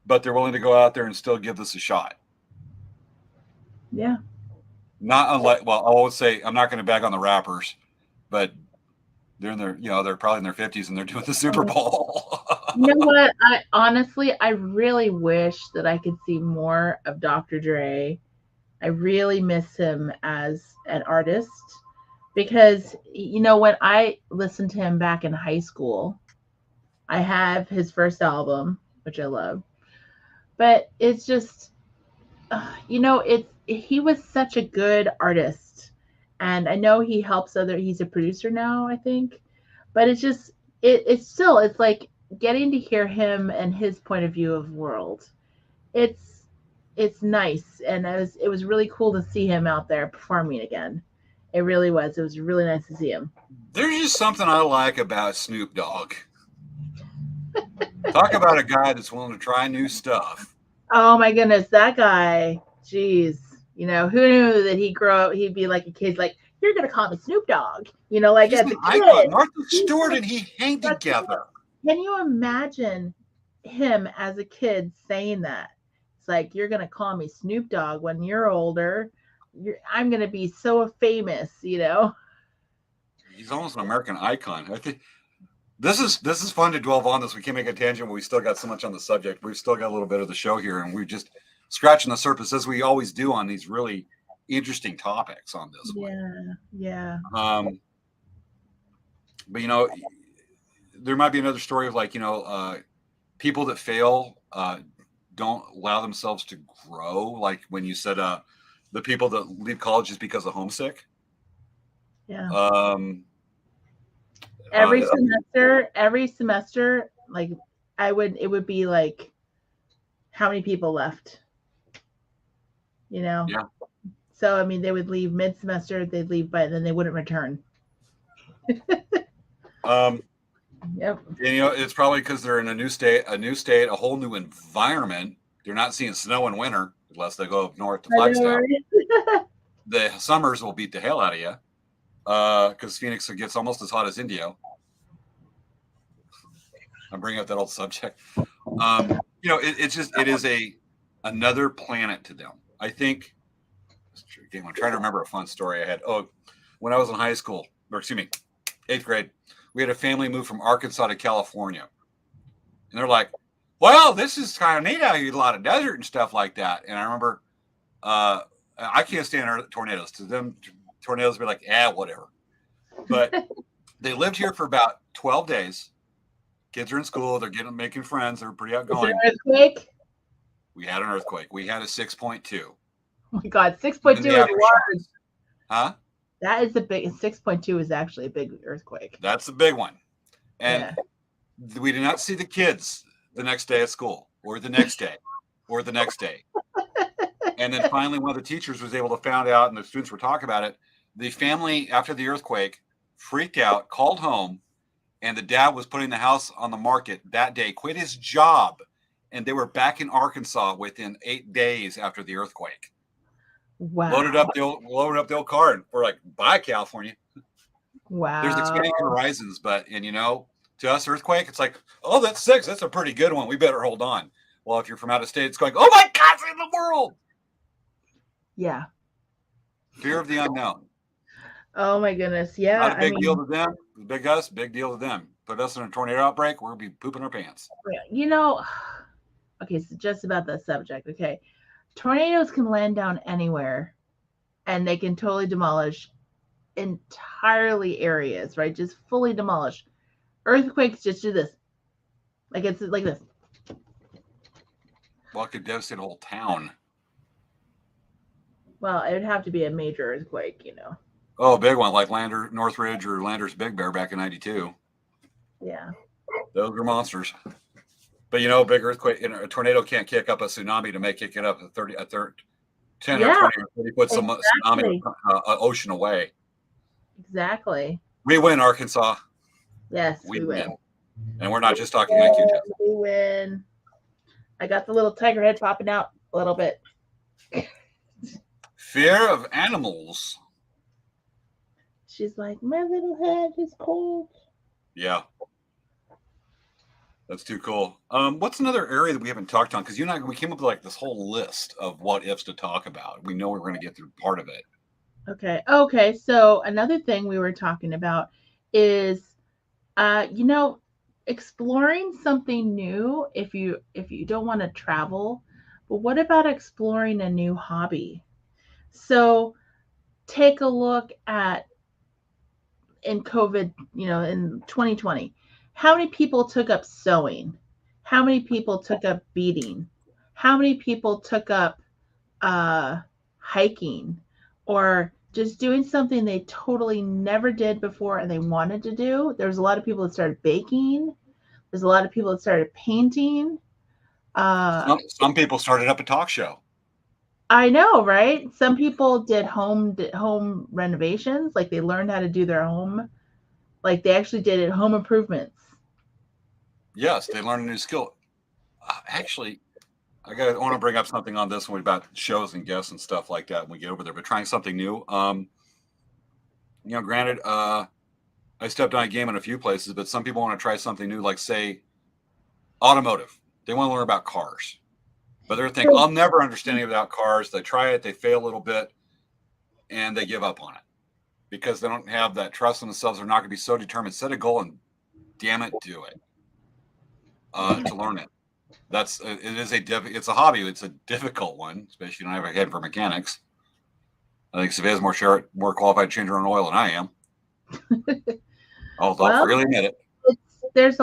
But they're willing to go out there and still give this a shot. Yeah. Not unlike, well, I would say, I'm not going to bag on the rappers, but they're in their, they're probably in their 50s and they're doing the Super Bowl. You know what? I really wish that I could see more of Dr. Dre. I really miss him as an artist because, when I listened to him back in high school, I have his first album, which I love, but it's just, he was such a good artist. And I know he helps he's a producer now, I think, but it's just, it's like getting to hear him and his point of view of world. It's nice. And it was really cool to see him out there performing again. It really was. It was really nice to see him. There's just something I like about Snoop Dogg. Talk about a guy that's willing to try new stuff. Oh my goodness, that guy. Jeez. Who knew that he'd grow up, he'd be like a kid, like, you're going to call me Snoop Dogg. Like He's as a an kid. icon. Martha Stewart and he hang together. Can you imagine him as a kid saying that? It's like, you're going to call me Snoop Dogg when you're older. I'm going to be so famous, He's almost an American icon. I think this is fun to dwell on this. We can't make a tangent, but we still got so much on the subject. We've still got a little bit of the show here, and we're just scratching the surface as we always do on these really interesting topics on this one. Yeah. But there might be another story of like, people that fail don't allow themselves to grow. Like when you said the people that leave college is because of homesick. Yeah. Every semester, like it would be like, how many people left? Yeah. So, I mean, they would leave mid-semester, they'd leave, but then they wouldn't return. Yep. And, it's probably because they're in a new state, a whole new environment. They're not seeing snow in winter unless they go up north to Flagstaff. The summers will beat the hell out of you because Phoenix gets almost as hot as Indio. I'm bringing up that old subject. It is another planet to them. I think. I'm trying to remember a fun story I had. Oh, when I was in high school, or excuse me, 8th grade, we had a family move from Arkansas to California. And they're like, well, this is kind of neat out here, a lot of desert and stuff like that. And I remember, I can't stand tornadoes. To them, tornadoes be like, whatever. But they lived here for about 12 days. Kids are in school. They're making friends. They're pretty outgoing. Is there an earthquake? We had an earthquake. We had a 6.2. Oh my God, 6.2 is large. Huh? That is the big. 6.2 is actually a big earthquake. That's the big one. And we did not see the kids the next day at school, or the next day, or the next day. And then finally, one of the teachers was able to find out, and the students were talking about it. The family, after the earthquake, freaked out, called home, and the dad was putting the house on the market that day, quit his job, and they were back in Arkansas within 8 days after the earthquake. Wow. Loaded up the old car, and we're like, bye, California. Wow. There's expanding horizons, but to us, earthquake, it's like, oh, that's 6. That's a pretty good one. We better hold on. Well, if you're from out of state, it's going, oh my God, it's in the world. Yeah. Fear of the unknown. Oh my goodness. Yeah. Not a big deal to them. Big us, big deal to them. Put us in a tornado outbreak, we're going to be pooping our pants. Okay, so just about that subject. Okay. Tornadoes can land down anywhere and they can totally demolish entirely areas, right? Just fully demolish. Earthquakes just do this. Like it's like this. Well, it could devastate a whole town. Well, it would have to be a major earthquake, Oh, a big one like Northridge or Landers Big Bear back in '92. Yeah. Those were monsters. But a big earthquake, a tornado can't kick up a tsunami to make it get up 10 or 20 or 30 foot tsunami ocean away. Exactly. We win, Arkansas. Yes, we win. And we're not just talking IQ test. We win. I got the little tiger head popping out a little bit. Fear of animals. She's like, my little head is cold. Yeah. That's too cool. What's another area that we haven't talked on? Because we came up with like this whole list of what ifs to talk about. We know we're going to get through part of it. Okay. So another thing we were talking about is, exploring something new if you don't want to travel. But what about exploring a new hobby? So take a look at in COVID, in 2020, how many people took up sewing? How many people took up beading? How many people took up hiking or just doing something they totally never did before and they wanted to do? There's a lot of people that started baking. There's a lot of people that started painting. Some people started up a talk show. I know, right? Some people did home renovations, like they learned how to do their home, like they actually did it home improvements. Yes, they learned a new skill. Actually, I want to bring up something on this one about shows and guests and stuff like that when we get over there. But trying something new. Granted, I stepped on a game in a few places, but some people want to try something new, like say automotive. They want to learn about cars. But they're thinking, I'll never understand it without cars. They try it, they fail a little bit, and they give up on it because they don't have that trust in themselves. They're not going to be so determined. Set a goal and damn it, do it to learn it. It's a hobby. It's a difficult one, especially if you don't have a head for mechanics. I think Savannah's more qualified to change her own oil than I am. I'll freely admit it. There's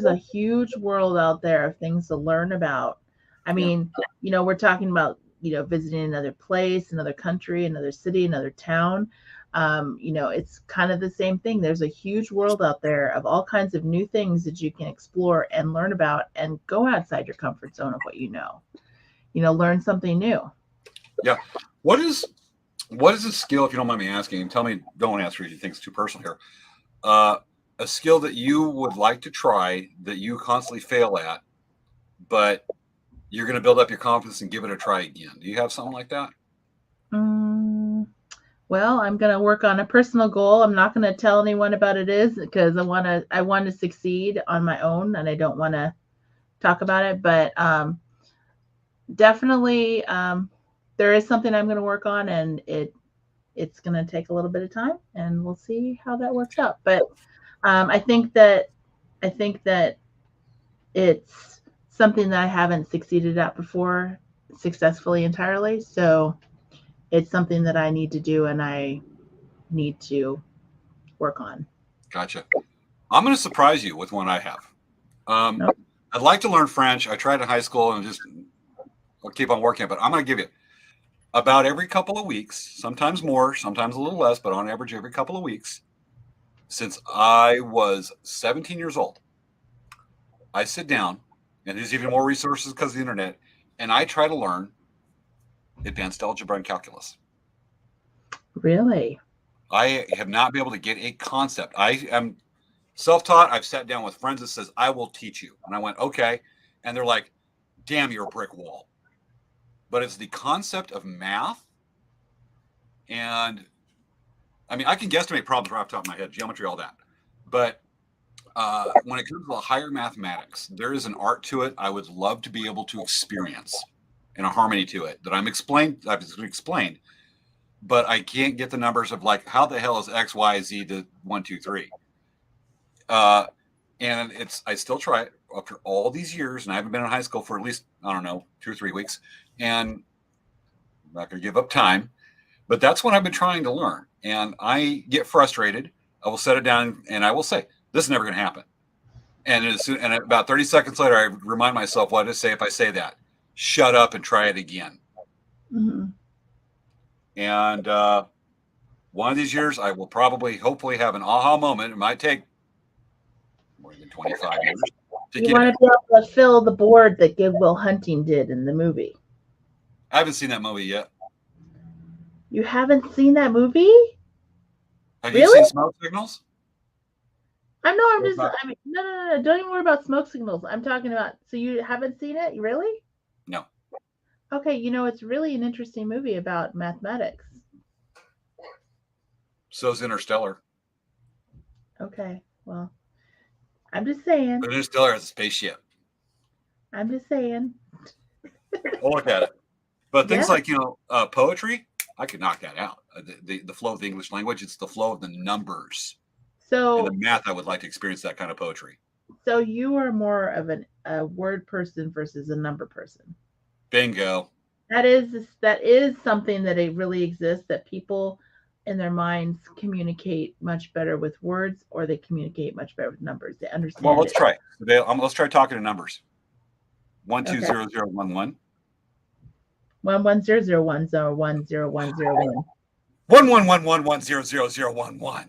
a huge world out there of things to learn about. I mean, we're talking about, visiting another place, another country, another city, another town. It's kind of the same thing. There's a huge world out there of all kinds of new things that you can explore and learn about and go outside your comfort zone of what learn something new. Yeah. What is a skill, if you don't mind me asking, and tell me, don't answer if you think it's too personal here. A skill that you would like to try that you constantly fail at, but you're going to build up your confidence and give it a try again. Do you have something like that? Well, I'm going to work on a personal goal. I'm not going to tell anyone about it is because I want to succeed on my own and I don't want to talk about it, but definitely there is something I'm going to work on and it's going to take a little bit of time and we'll see how that works out. But I think that it's something that I haven't succeeded at before successfully entirely. So it's something that I need to do and I need to work on. Gotcha. I'm going to surprise you with one I have. Nope. I'd like to learn French. I tried in high school and I'll keep on working, but I'm going to give you about every couple of weeks, sometimes more, sometimes a little less, but on average, every couple of weeks, since I was 17 years old, I sit down, and there's even more resources because of the internet, and I try to learn advanced algebra and calculus. Really? I have not been able to get a concept. I am self-taught. I've sat down with friends that says, I will teach you. And I went, okay. And they're like, damn, you're a brick wall. But it's the concept of math. And I mean, I can guesstimate problems right off the top of my head, geometry, all that. But when it comes to the higher mathematics, there is an art to it I would love to be able to experience and a harmony to it that I've explained, but I can't get the numbers of like, how the hell is X, Y, Z to 1, 2, 3? And I still try it after all these years, and I haven't been in high school for at least, I don't know, 2 or 3 weeks. And I'm not going to give up time, but that's what I've been trying to learn. And I get frustrated. I will set it down and I will say, this is never going to happen. And about 30 seconds later, I remind myself what to say if I say that. Shut up and try it again. Mm-hmm. And one of these years, I will hopefully have an aha moment. It might take more than 25 years. You want to be able to fill the board that Good Will Hunting did in the movie. I haven't seen that movie yet. You haven't seen that movie? Have you seen Smoke Signals? No. Don't even worry about Smoke Signals. I'm talking about, so you haven't seen it? Really? No. Okay, it's really an interesting movie about mathematics. So's Interstellar. Okay, well, I'm just saying. But Interstellar has a spaceship. I'm just saying. I'll look at it. But things like, poetry, I could knock that out. The flow of the English language, it's the flow of the numbers. So In the math, I would like to experience that kind of poetry. So you are more of a word person versus a number person. Bingo. That is something that it really exists, that people in their minds communicate much better with words, or they communicate much better with numbers. They understand Well, let's it. try. Let's try talking in numbers. 120011. 11001010101. 1111100011.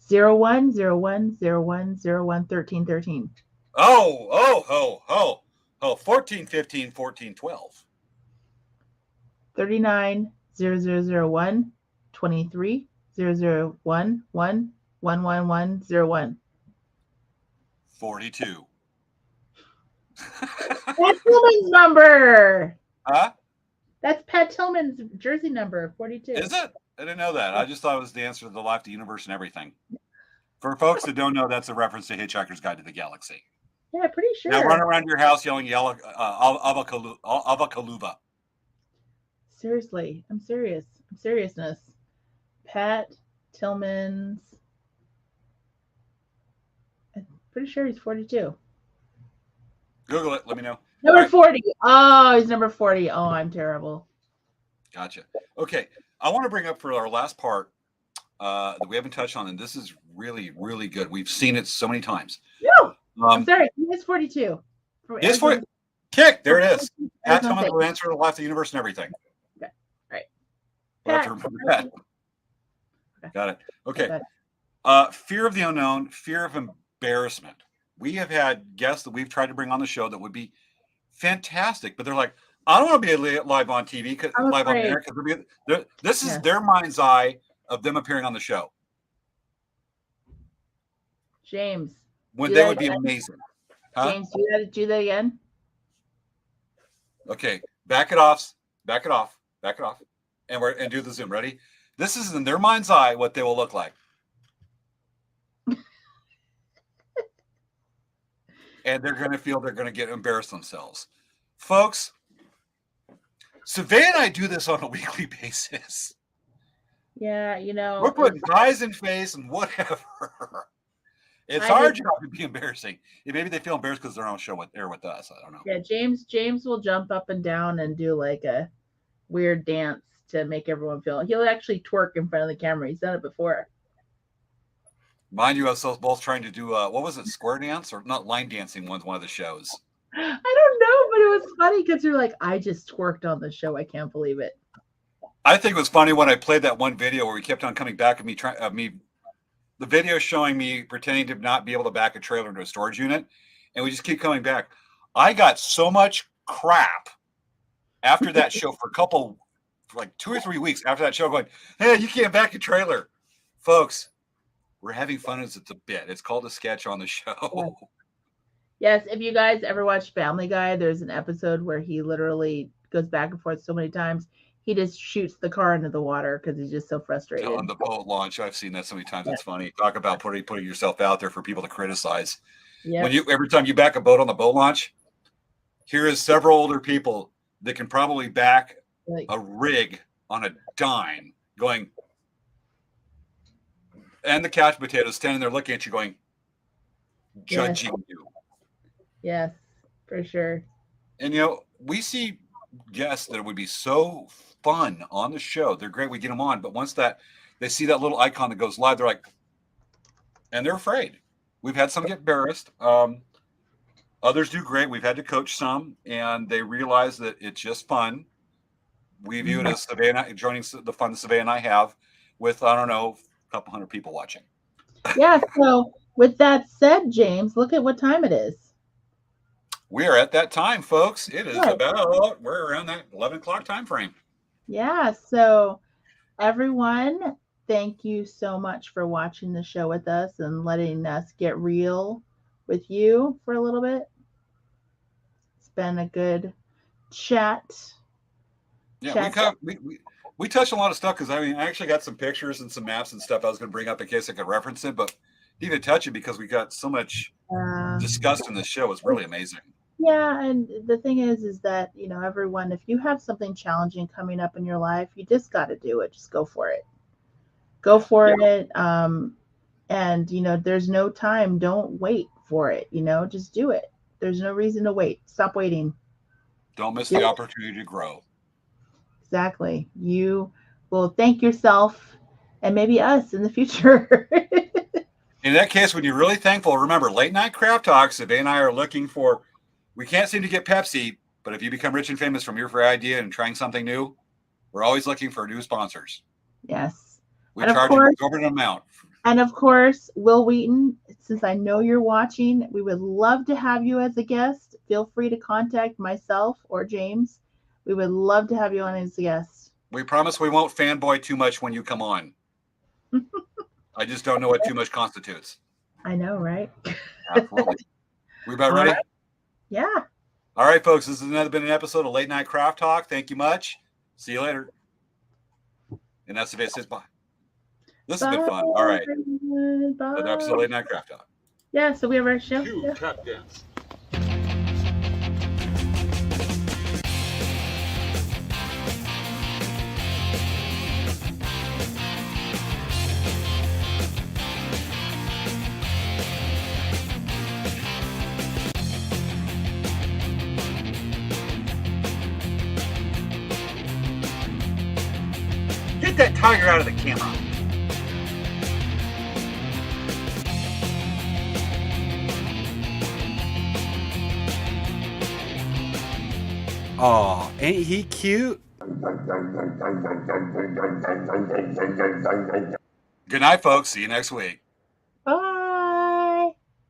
010101011313. Oh. 14151412. 390001 2300111101. 42. Pat Tillman's number. Huh? That's Pat Tillman's jersey number, 42. Is it? I didn't know that. I just thought it was the answer to the life, the universe, and everything. For folks that don't know, that's a reference to Hitchhiker's Guide to the Galaxy. Yeah, pretty sure. Now run around your house yelling Avakaluva. Seriously, I'm serious. Seriousness. Pat Tillman's. I'm pretty sure he's 42. Google it. Let me know. Number 40. Oh, he's number 40. Oh, I'm terrible. Gotcha. Okay. I want to bring up for our last part that we haven't touched on, and this is really, really good. We've seen it so many times. No, I'm sorry. He is 42. Is 40. Kick. There it is. Pat Tillman will answer the life, the universe, and everything. Okay. Right. We'll have to remember that. Okay. Got it. Okay. Fear of the unknown, fear of embarrassment. We have had guests that we've tried to bring on the show that would be fantastic, but they're like, I don't want to be live on TV, live on air, because this is their mind's eye of them appearing on the show. James. When they would be amazing. Huh? James, do that again. Okay, back it off, and do the Zoom. Ready? This is in their mind's eye what they will look like. And they're going to feel they're going to get embarrassed themselves. Folks, Savannah and I do this on a weekly basis. Yeah, we're putting guys in face and whatever. It's our job to be embarrassing. Maybe they feel embarrassed because they're on a show with us. I don't know. Yeah, James will jump up and down and do like a weird dance to make everyone feel. He'll actually twerk in front of the camera. He's done it before. Mind you, I was both trying to do what was it, square dance or not? Line dancing was one of the shows. I don't know, but it was funny because you're like, I just twerked on the show. I can't believe it. I think it was funny when I played that one video where we kept on coming back and the video showing me pretending to not be able to back a trailer into a storage unit, and we just keep coming back. I got so much crap after that show for like 2 or 3 weeks after that show, going, "Hey, you can't back a trailer, folks." We're having fun as it's a bit. It's called a sketch on the show. Yes, if you guys ever watch Family Guy, there's an episode where he literally goes back and forth so many times. He just shoots the car into the water because he's just so frustrated. On the boat launch, I've seen that so many times. It's funny. Talk about putting yourself out there for people to criticize. Yeah. Every time you back a boat on the boat launch, here is several older people that can probably back a rig on a dime, going. And the couch potatoes standing there looking at you going, judging you. Yes, for sure. And, we see guests that would be so fun on the show. They're great. We get them on. But once they see that little icon that goes live, they're like, and they're afraid. We've had some get embarrassed. Others do great. We've had to coach some, and they realize that it's just fun. We view it as Savannah joining the fun that Savannah and I have with, I don't know, couple hundred people watching. Yeah, so with that said, James, look at what time it is. We are at that time, folks. It is we're around that 11 o'clock time frame. Yeah, so everyone, thank you so much for watching the show with us and letting us get real with you for a little bit. It's been a good chat. Yeah, we touched a lot of stuff because I actually got some pictures and some maps and stuff I was going to bring up in case I could reference it, but didn't even touch it because we got so much discussed in this show. It's really amazing. Yeah, and the thing is that, everyone, if you have something challenging coming up in your life, you just got to do it. Just go for it. Go for it. And, there's no time. Don't wait for it. Just do it. There's no reason to wait. Stop waiting. Don't miss Do the it. opportunity to grow. Exactly. You will thank yourself and maybe us in the future. In that case, when you're really thankful, remember late night craft talks. If and I are looking for, we can't seem to get Pepsi, but if you become rich and famous from your free idea and trying something new, we're always looking for new sponsors. Yes. We And of charge an course- exorbitant amount. And of course, Will Wheaton, since I know you're watching, we would love to have you as a guest. Feel free to contact myself or James. We would love to have you on as a guest. We promise we won't fanboy too much when you come on. I just don't know what too much constitutes. I know, right? Absolutely. We about All ready? right. Yeah. All right, folks. This has been an episode of Late Night Craft Talk. Thank you much. See you later. And that's the bit says bye. This has been fun. All right. Bye. Another episode of Late Night Craft Talk. Yeah, so we have our show. Cue Yeah. tap dance. Get that tiger out of the camera. Aw, ain't he cute? Good night, folks. See you next week.